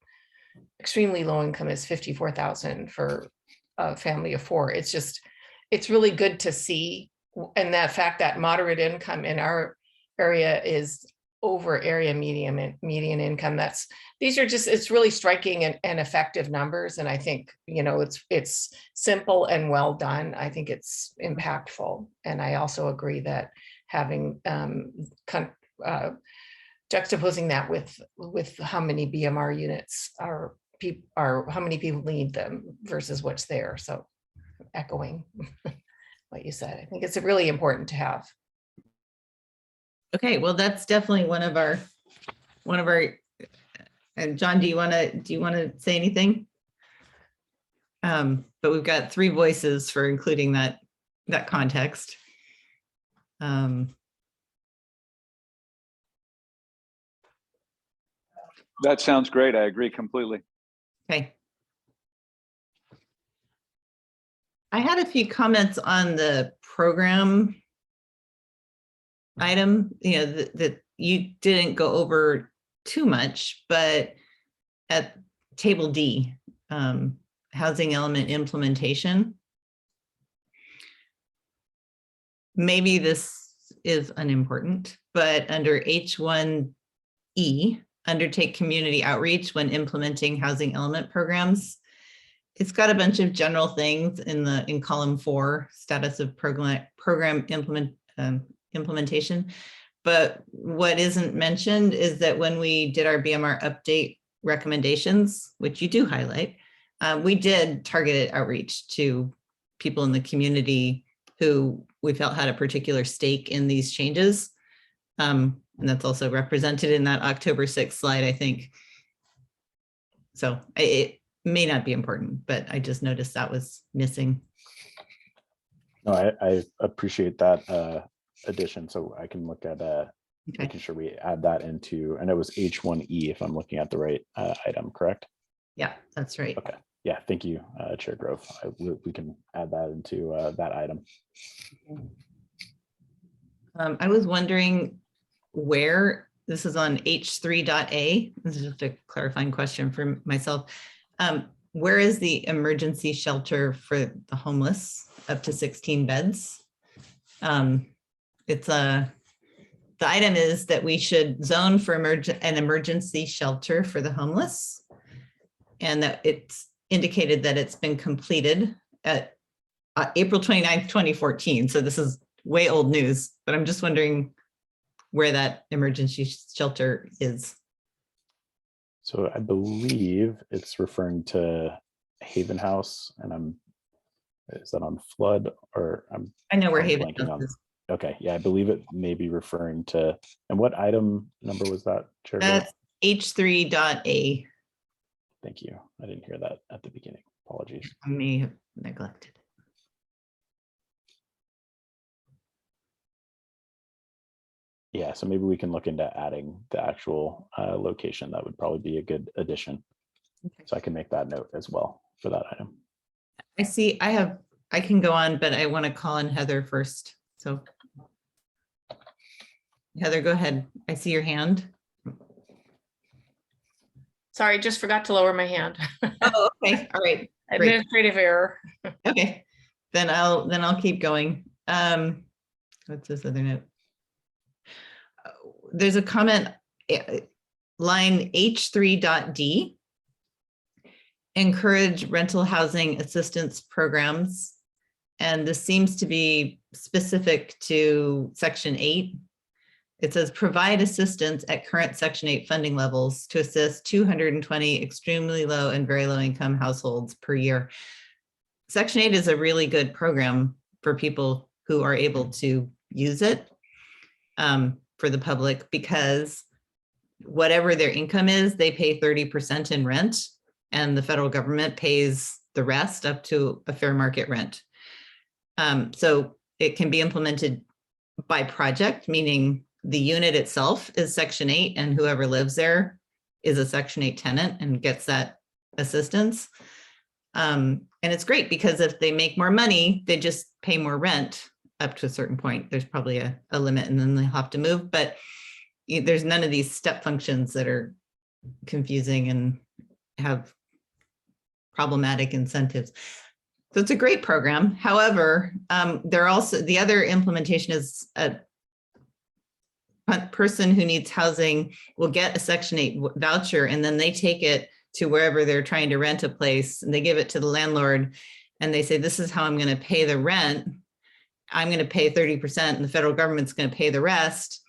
extremely low income is 54,000 for a family of four. It's really good to see. And that fact that moderate income in our area is over area median income. It's really striking and effective numbers. And I think, it's simple and well done. I think it's impactful. And I also agree that having juxtaposing that with how many BMR units are how many people need them versus what's there. So echoing what you said, I think it's really important to have Okay, well, that's definitely one of our, and John, do you want to say anything? But we've got 3 voices for including that context. That sounds great. I agree completely. Okay. I had a few comments on the program item, that you didn't go over too much, but at table D, housing element implementation. Maybe this is unimportant, but under H1E, undertake community outreach when implementing housing element programs. It's got a bunch of general things in column 4, status of program implementation. But what isn't mentioned is that when we did our BMR update recommendations, which you do highlight, we did targeted outreach to people in the community who we felt had a particular stake in these changes. And that's also represented in that October 6th slide, I think. So it may not be important, but I just noticed that was missing. No, I appreciate that addition. So I can look at making sure we add that into, and it was H1E if I'm looking at the right item, correct? Yeah, that's right. Okay. Yeah, thank you, Chair Grove. We can add that into that item. I was wondering where this is on H3.A. This is just a clarifying question for myself. Where is the emergency shelter for the homeless up to 16 beds? The item is that we should zone for an emergency shelter for the homeless, and that it's indicated that it's been completed at April 29th, 2014. So this is way old news, but I'm just wondering where that emergency shelter is. So I believe it's referring to Haven House, and is that on flood, or I know where I'm Haven blanking House on. is. Okay, yeah, I believe it may be referring to, and what item number was that, Chair Grove? That's H3.A. Thank you. I didn't hear that at the beginning. Apologies. I may have neglected it. Yeah, so maybe we can look into adding the actual location. That would probably be a good addition. Okay. So I can make that note as well for that item. I see, I can go on, but I want to call on Heather first. So Heather, go ahead. I see your hand. Sorry, just forgot to lower my hand. Oh, okay. All right. Great. Administrative error. Okay. Then I'll keep going. What's this other note? There's a comment, line H3.D. Encourage rental housing assistance programs. And this seems to be specific to Section 8. It says provide assistance at current Section 8 funding levels to assist 220 extremely low and very low income households per year. Section 8 is a really good program for people who are able to use it for the public, because whatever their income is, they pay 30% in rent, and the federal government pays the rest up to a fair market rent. So it can be implemented by project, meaning the unit itself is Section 8 and whoever lives there is a Section 8 tenant and gets that assistance. And it's great because if they make more money, they just pay more rent up to a certain point. There's probably a limit and then they'll have to move, but there's none of these step functions that are confusing and have problematic incentives. So it's a great program. However, the other implementation is a person who needs housing will get a Section 8 voucher, and then they take it to wherever they're trying to rent a place, and they give it to the landlord, and they say, this is how I'm going to pay the rent. I'm going to pay 30%, and the federal government's going to pay the rest.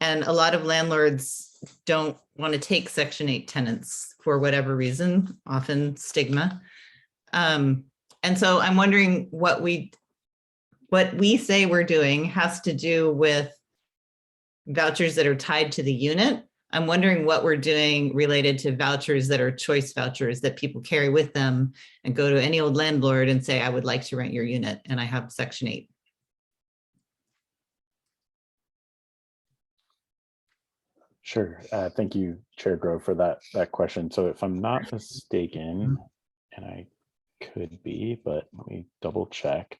And a lot of landlords don't want to take Section 8 tenants for whatever reason, often stigma. And so I'm wondering what we say we're doing has to do with vouchers that are tied to the unit. I'm wondering what we're doing related to vouchers that are choice vouchers that people carry with them and go to any old landlord and say, I would like to rent your unit, and I have Section 8. Sure. Thank you, Chair Grove, for that question. So if I'm not mistaken, and I could be, but let me double check.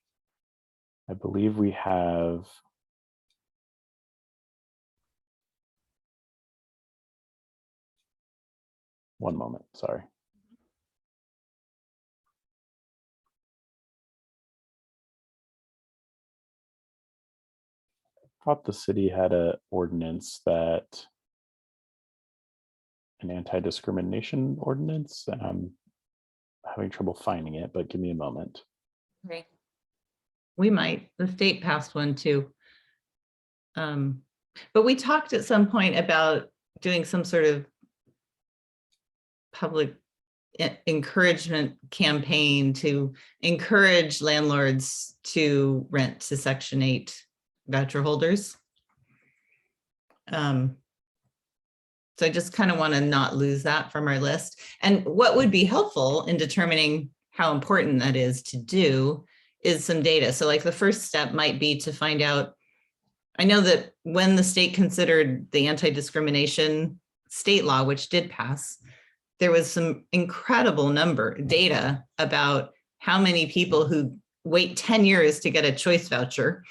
I believe we have one moment, sorry. I thought the city had an ordinance that an anti-discrimination ordinance, and I'm having trouble finding it, but give me a moment. Okay. We might, the state passed one too. But we talked at some point about doing some sort of public encouragement campaign to encourage landlords to rent to Section 8 voucher holders. So I just kind of want to not lose that from our list. And what would be helpful in determining how important that is to do is some data. So like the first step might be to find out, I know that when the state considered the anti-discrimination state law, which did pass, there was some incredible data about how many people who wait 10 years to get a choice voucher,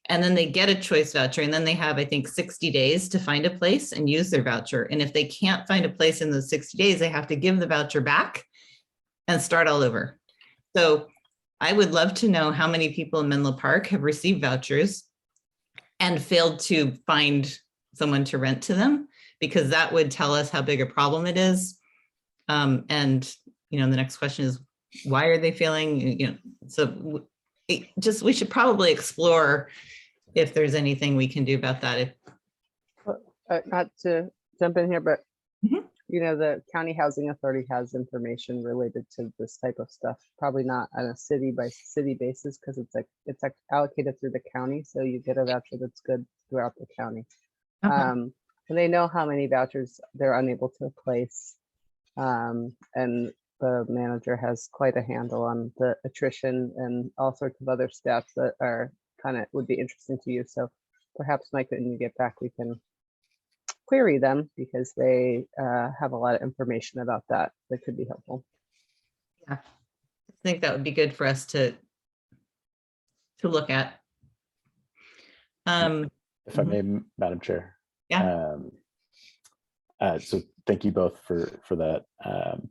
and then they get a choice voucher, and then they have, I think, 60 days to find a place and use their voucher. And if they can't find a place in those 60 days, they have to give the voucher back and start all over. So I would love to know how many people in Menlo Park have received vouchers and failed to find someone to rent to them, because that would tell us how big a problem it is. And, you know, the next question is, why are they failing? You know, so we should probably explore if there's anything we can do about that. Not to jump in here, but Mhm. you know, the county housing authority has information related to this type of stuff. Probably not on a city by city basis, because it's allocated through the county, so you get a voucher that's good throughout the county. And they know how many vouchers they're unable to place, and the manager has quite a handle on the attrition and all sorts of other stats that are would be interesting to you. So perhaps, Mike, when you get back, we can query them, because they have a lot of information about that could be helpful. Yeah, I think that would be good for us to look at. If I may, Madam Chair. Yeah. So thank you both for that,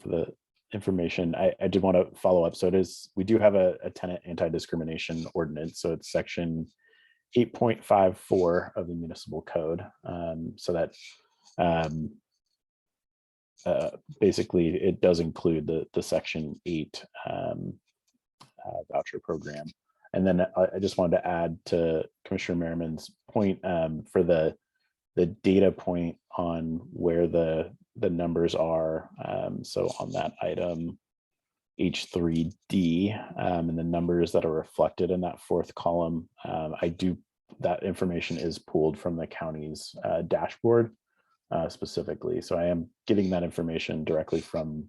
for the information. I did want to follow up. So we do have a tenant anti-discrimination ordinance. So it's section 8.54 of the municipal code. So that basically it does include the section 8 voucher program. And then I just wanted to add to Commissioner Merriman's point for the data point on where the numbers are. So on that item H3D, and the numbers that are reflected in that fourth column, that information is pulled from the county's dashboard specifically. So I am getting that information directly from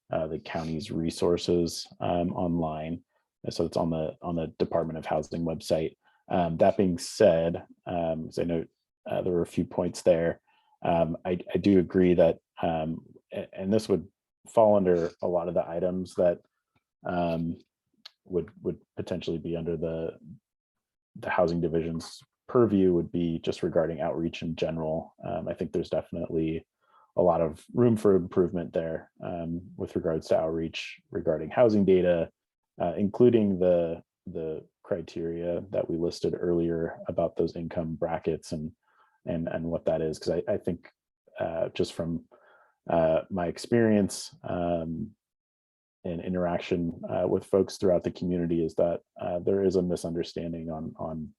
the county's resources online. So it's on the Department of Housing website. That being said, as I know there were a few points there, I do agree that, and this would fall under a lot of the items that would potentially be under the housing division's purview, would be just regarding outreach in general. I think there's definitely a lot of room for improvement there with regards to outreach regarding housing data, including the criteria that we listed earlier about those income brackets and what that is. Because I think just from my experience and interaction with folks throughout the community is that there is a misunderstanding on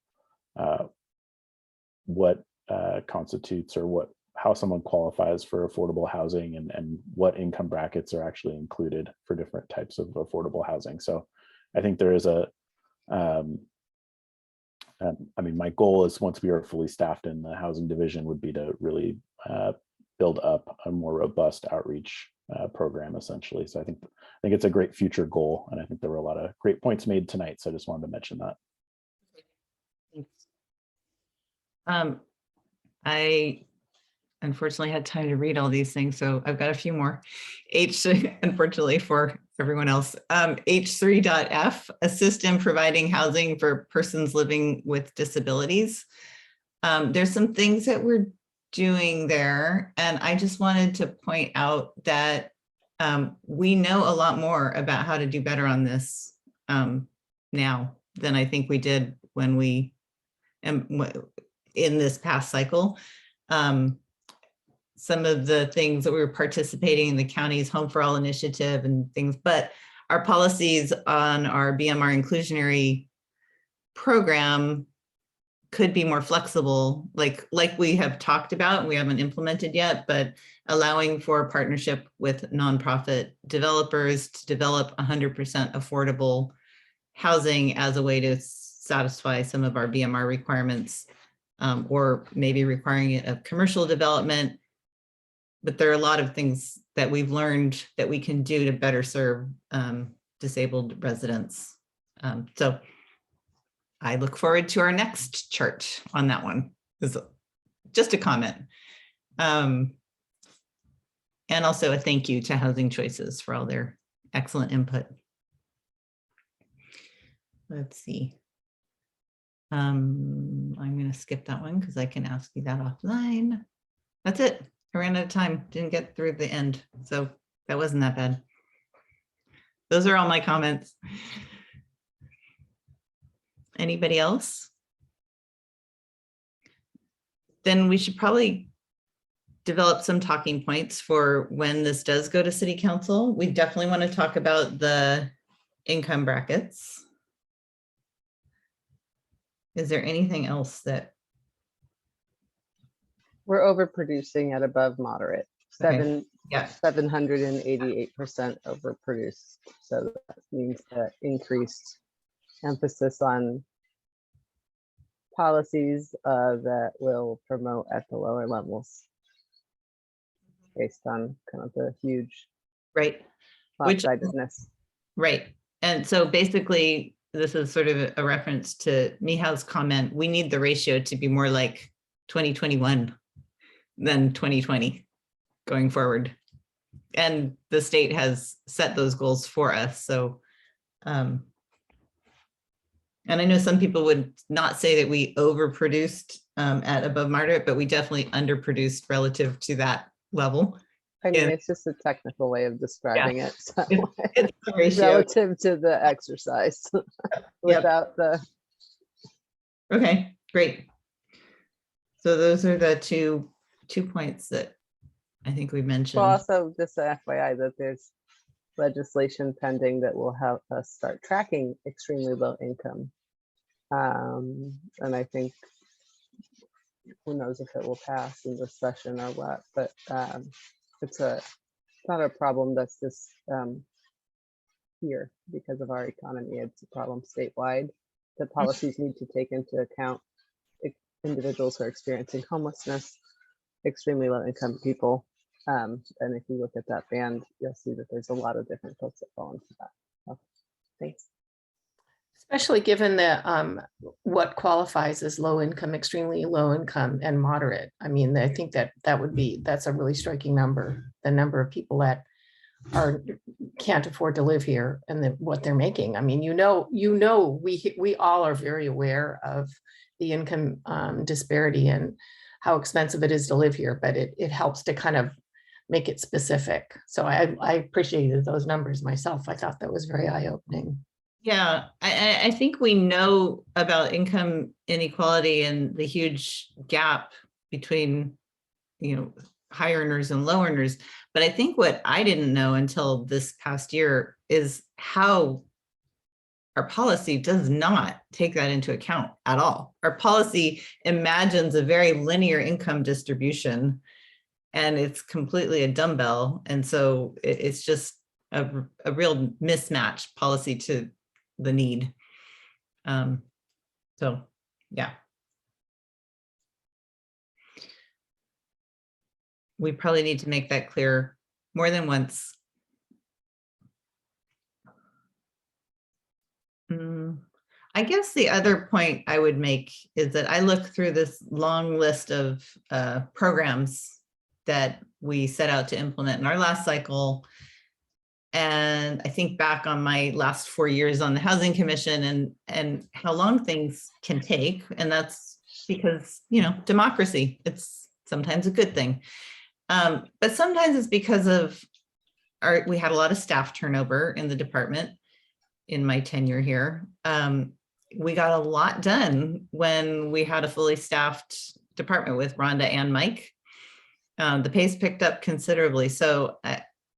what constitutes or how someone qualifies for affordable housing and what income brackets are actually included for different types of affordable housing. So I think there is a I mean, my goal is once we are fully staffed in the housing division would be to really build up a more robust outreach program, essentially. So I think it's a great future goal, and I think there were a lot of great points made tonight. So I just wanted to mention that. I unfortunately had time to read all these things, so I've got a few more. Unfortunately for everyone else, H3.F, assist in providing housing for persons living with disabilities. There's some things that we're doing there, and I just wanted to point out that we know a lot more about how to do better on this now than I think we did when we in this past cycle. Some of the things that we were participating in the county's Home for All initiative and things, but our policies on our BMR inclusionary program could be more flexible, like we have talked about and we haven't implemented yet, but allowing for partnership with nonprofit developers to develop 100% affordable housing as a way to satisfy some of our BMR requirements, or maybe requiring it of commercial development. But there are a lot of things that we've learned that we can do to better serve disabled residents. So I look forward to our next chart on that one. This is just a comment. And also a thank you to Housing Choices for all their excellent input. Let's see. I'm going to skip that one because I can ask you that offline. That's it. I ran out of time. Didn't get through the end. So that wasn't that bad. Those are all my comments. Anybody else? Then we should probably develop some talking points for when this does go to City Council. We definitely want to talk about the income brackets. Is there anything else that? We're overproducing at above moderate. Okay. Yeah. 788% overproduced. So that means that increased emphasis on policies that will promote at the lower levels based on kind of the huge Right. lopsidedness. Right. And so basically, this is sort of a reference to Mihal's comment. We need the ratio to be more like 2021 than 2020 going forward. And the state has set those goals for us. So, and I know some people would not say that we overproduced at above moderate, but we definitely underproduced relative to that level. I mean, it's just a technical way of describing it. So It's the ratio. relative to the exercise without the. Okay, great. So those are the two points that I think we mentioned. Well, also just a FYI that there's legislation pending that will help us start tracking extremely low income. And I think who knows if it will pass in this session or what, but it's not a problem that's just here because of our economy. It's a problem statewide. The policies need to take into account individuals who are experiencing homelessness, extremely low income people. And if you look at that band, you'll see that there's a lot of different folks that fall into that. So, thanks. Especially given the what qualifies as low income, extremely low income, and moderate. I mean, I think that's a really striking number. The number of people that can't afford to live here and what they're making. I mean, we all are very aware of the income disparity and how expensive it is to live here, but it helps to kind of make it specific. So I appreciated those numbers myself. I thought that was very eye-opening. Yeah, I think we know about income inequality and the huge gap between, high earners and low earners. But I think what I didn't know until this past year is how our policy does not take that into account at all. Our policy imagines a very linear income distribution, and it's completely a dumbbell. And so it's just a real mismatch policy to the need. So Yeah. We probably need to make that clear more than once. I guess the other point I would make is that I look through this long list of programs that we set out to implement in our last cycle. And I think back on my last 4 years on the Housing Commission and how long things can take. And that's because, you know, democracy, it's sometimes a good thing. But sometimes it's because of we had a lot of staff turnover in the department in my tenure here. We got a lot done when we had a fully staffed department with Rhonda and Mike. The pace picked up considerably. So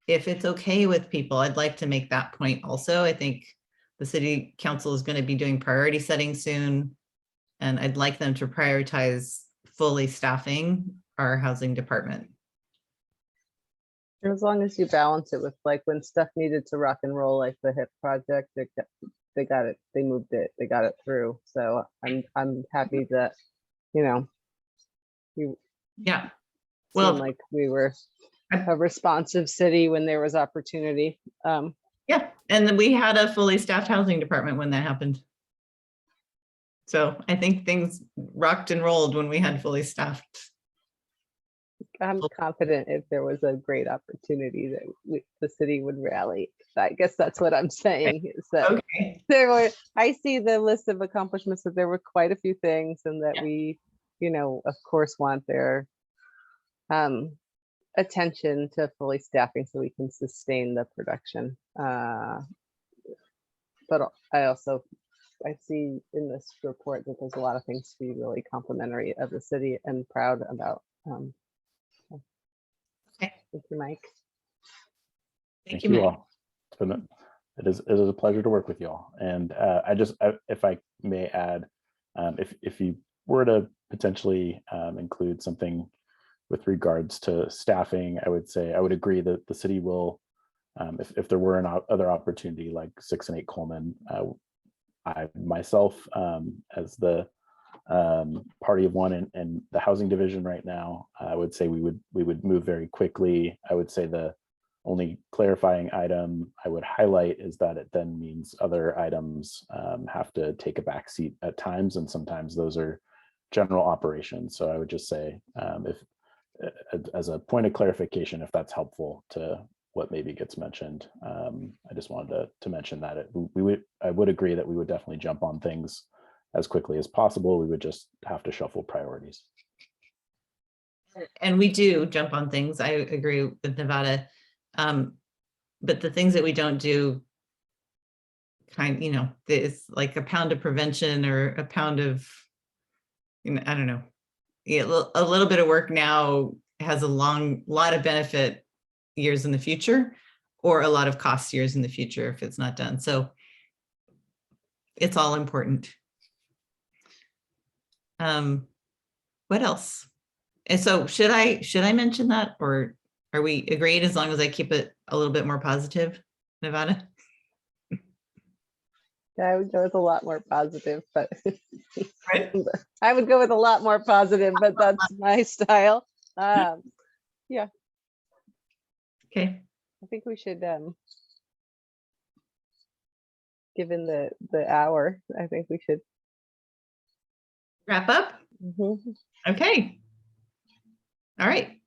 if it's okay with people, I'd like to make that point also. I think the city council is going to be doing priority setting soon, and I'd like them to prioritize fully staffing our housing department. As long as you balance it with, like, when stuff needed to rock and roll, like the HIP project, they got it, they moved it, they got it through. So I'm happy that, you know, you Yeah. Well, seemed like we were a responsive city when there was opportunity. Yeah, and then we had a fully staffed housing department when that happened. So I think things rocked and rolled when we had fully staffed. I'm confident if there was a great opportunity that the city would rally. I guess that's what I'm saying, is that Okay. I see the list of accomplishments, that there were quite a few things, and that we, you know, of course, want their attention to fully staffing so we can sustain the production. But I see in this report that there's a lot of things to be really complimentary of the city and proud about. Okay. Thank you, Mike. Thank you, Mike. all. It is a pleasure to work with you all. And if I may add, if you were to potentially include something with regards to staffing, I would say I would agree that the city will, if there were other opportunity like 6 and 8 Coleman, I myself, as the party of one and the housing division right now, I would say we would move very quickly. I would say the only clarifying item I would highlight is that it then means other items have to take a back seat at times, and sometimes those are general operations. So I would just say, if as a point of clarification, if that's helpful to what maybe gets mentioned, I just wanted to mention that I would agree that we would definitely jump on things as quickly as possible. We would just have to shuffle priorities. And we do jump on things. I agree with Nevada. But the things that we don't do, it's like a pound of prevention or a pound of, I don't know. Yeah, a little bit of work now has a lot of benefit years in the future, or a lot of cost years in the future if it's not done. So it's all important. What else? And so should I mention that, or are we agreed as long as I keep it a little bit more positive, Nevada? Yeah, I would go with a lot more positive, but Right. I would go with a lot more positive, but that's my style. Yeah. Okay. I think we should, given the hour, I think we should Wrap up. Okay. All right.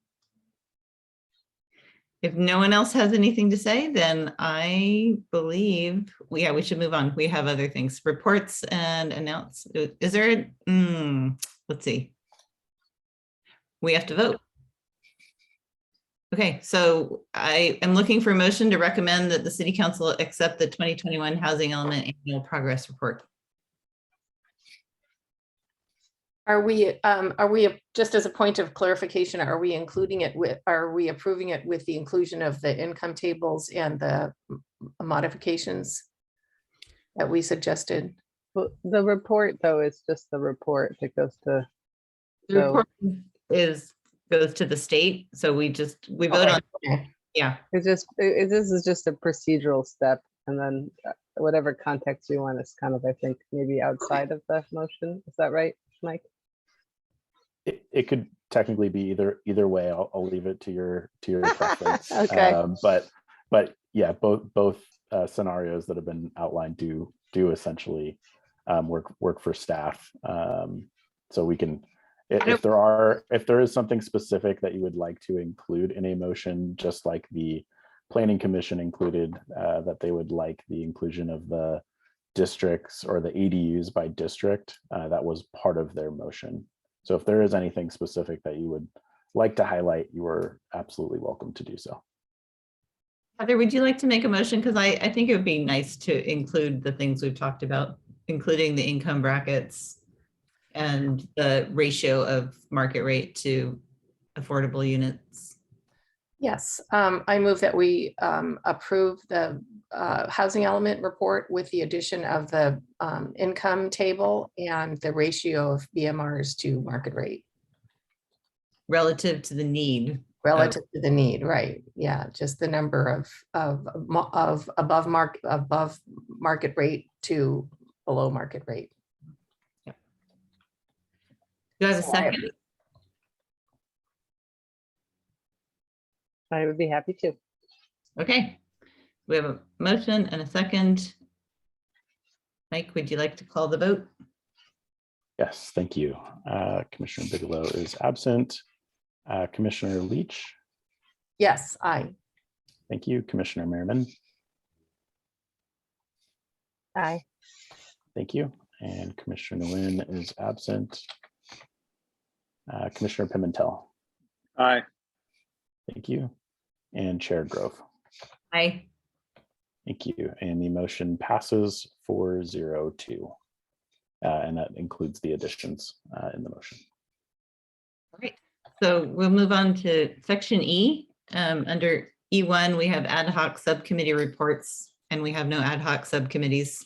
If no one else has anything to say, then I believe we should move on. We have other things, reports and announce. Is there, let's see. We have to vote. Okay, so I am looking for a motion to recommend that the City Council accept the 2021 Housing Element Annual Progress Report. Are we, just as a point of clarification, are we approving it with the inclusion of the income tables and the modifications that we suggested? Well, the report, though, is just the report that goes to. The report goes to the state, so we vote on. Okay. Yeah. This is just a procedural step, and then whatever context you want is kind of, I think, maybe outside of the motion. Is that right, Mike? It could technically be either way. I'll leave it to your preference. Okay. But yeah, both scenarios that have been outlined do essentially work for staff. So we can, if there is something specific that you would like to include in a motion, just like the Planning Commission included that they would like the inclusion of the districts or the ADUs by district, that was part of their motion. So if there is anything specific that you would like to highlight, you are absolutely welcome to do so. Heather, would you like to make a motion? Because I think it would be nice to include the things we've talked about, including the income brackets and the ratio of market rate to affordable units. Yes, I move that we approve the housing element report with the addition of the income table and the ratio of BMRs to market rate. Relative to the need. Relative to the need, right? Yeah, just the number of above market rate to below market rate. Do I have a second? I would be happy to. Okay, we have a motion and a second. Mike, would you like to call the vote? Yes, thank you. Commissioner Bigelow is absent. Commissioner Leach. Yes, aye. Thank you. Commissioner Merriman. Aye. Thank you. And Commissioner Nguyen is absent. Commissioner Pimentel. Aye. Thank you. And Chair Grove. Aye. Thank you. And the motion passes 4-0-2. And that includes the additions in the motion. All right, so we'll move on to section E. Under E1, we have ad hoc subcommittee reports, and we have no ad hoc subcommittees.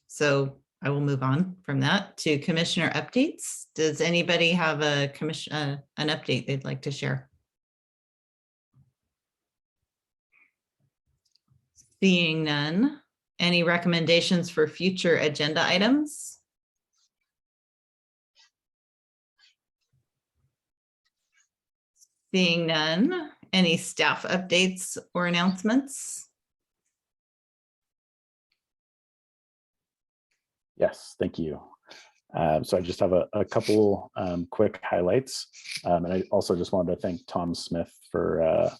So I will move on from that to commissioner updates. Does anybody have an update they'd like to share? Seeing none, any recommendations for future agenda items? Seeing none, any staff updates or announcements? Yes, thank you. So I just have a couple quick highlights. And I also just wanted to thank Tom Smith for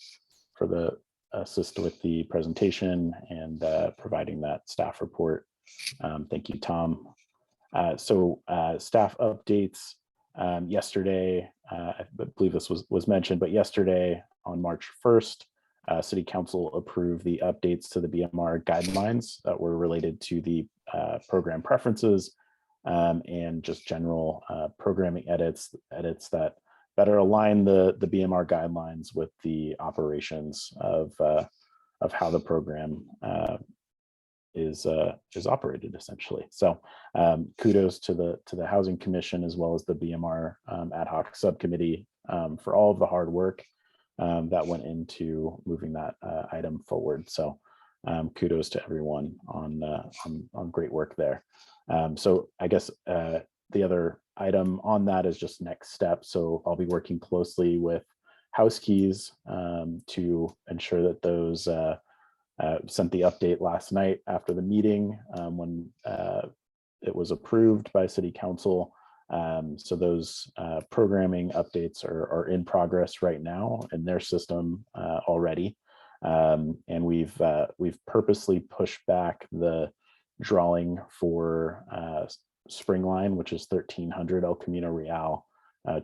the assist with the presentation and providing that staff report. Thank you, Tom. So staff updates. Yesterday, I believe this was mentioned, but yesterday on March 1st, City Council approved the updates to the BMR guidelines that were related to the program preferences and just general programming edits that better align the BMR guidelines with the operations of how the program is operated essentially. So kudos to the Housing Commission as well as the BMR ad hoc subcommittee for all of the hard work that went into moving that item forward. So kudos to everyone on great work there. So I guess the other item on that is just next step. So I'll be working closely with House Keys to ensure that those sent the update last night after the meeting when it was approved by City Council. So those programming updates are in progress right now in their system already. And we've purposely pushed back the drawing for Springline, which is 1300 El Camino Real,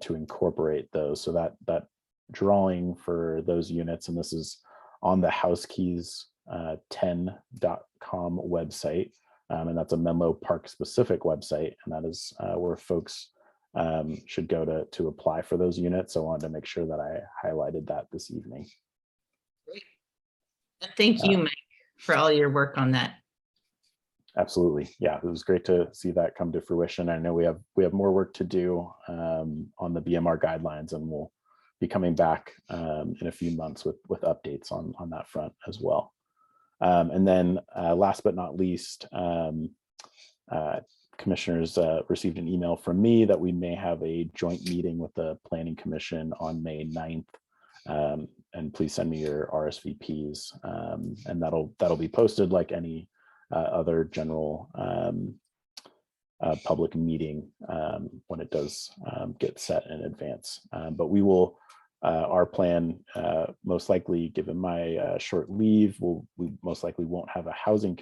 to incorporate those. So that drawing for those units, and this is on the House Keys 10.com website, and that's a Menlo Park specific website, and that is where folks should go to apply for those units. So I wanted to make sure that I highlighted that this evening. Great. And thank you, Mike, for all your work on that. Absolutely. Yeah, it was great to see that come to fruition. I know we have more work to do on the BMR guidelines, and we'll be coming back in a few months with updates on that front as well. And then last but not least, commissioners received an email from me that we may have a joint meeting with the Planning Commission on May 9th. And please send me your RSVPs, and that'll be posted like any other general public meeting when it does get set in advance. But we will, our plan, most likely, given my short leave, we most likely won't have a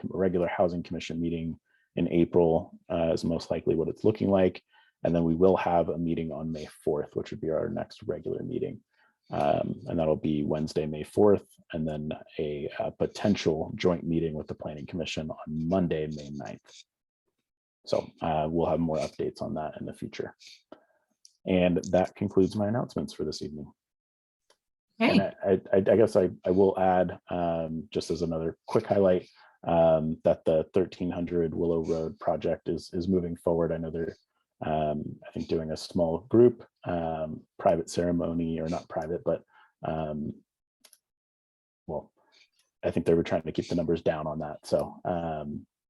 regular housing commission meeting in April, is most likely what it's looking like. And then we will have a meeting on May 4th, which would be our next regular meeting. And that'll be Wednesday, May 4th, and then a potential joint meeting with the Planning Commission on Monday, May 9th. So we'll have more updates on that in the future. And that concludes my announcements for this evening. Okay. And I guess I will add, just as another quick highlight, that the 1300 Willow Road project is moving forward. I know they're, I think, doing a small group private ceremony, or not private, but well, I think they were trying to keep the numbers down on that. So,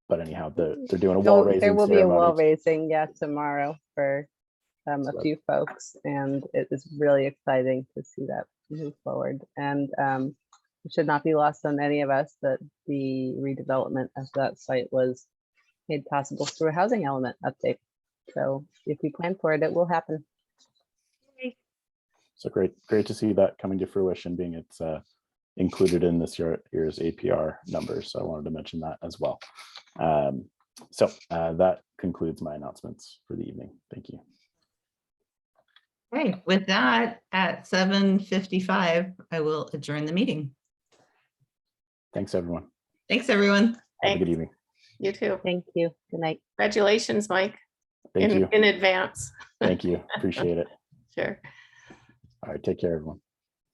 but anyhow, they're doing a wall raising There will be a wall ceremony. raising, yeah, tomorrow for a few folks, and it is really exciting to see that move forward. And it should not be lost on any of us that the redevelopment of that site was made possible through a housing element update. So if we plan for it, it will happen. So great to see that coming to fruition, being it's included in this year's APR numbers. So I wanted to mention that as well. So that concludes my announcements for the evening. Thank you. Okay, with that, at 7:55, I will adjourn the meeting. Thanks, everyone. Thanks, everyone. Have a good Thanks. evening. You too. Thank you. Good night. Congratulations, Mike, Thank you. in advance. Thank you. Appreciate it. Sure. All right. Take care, everyone.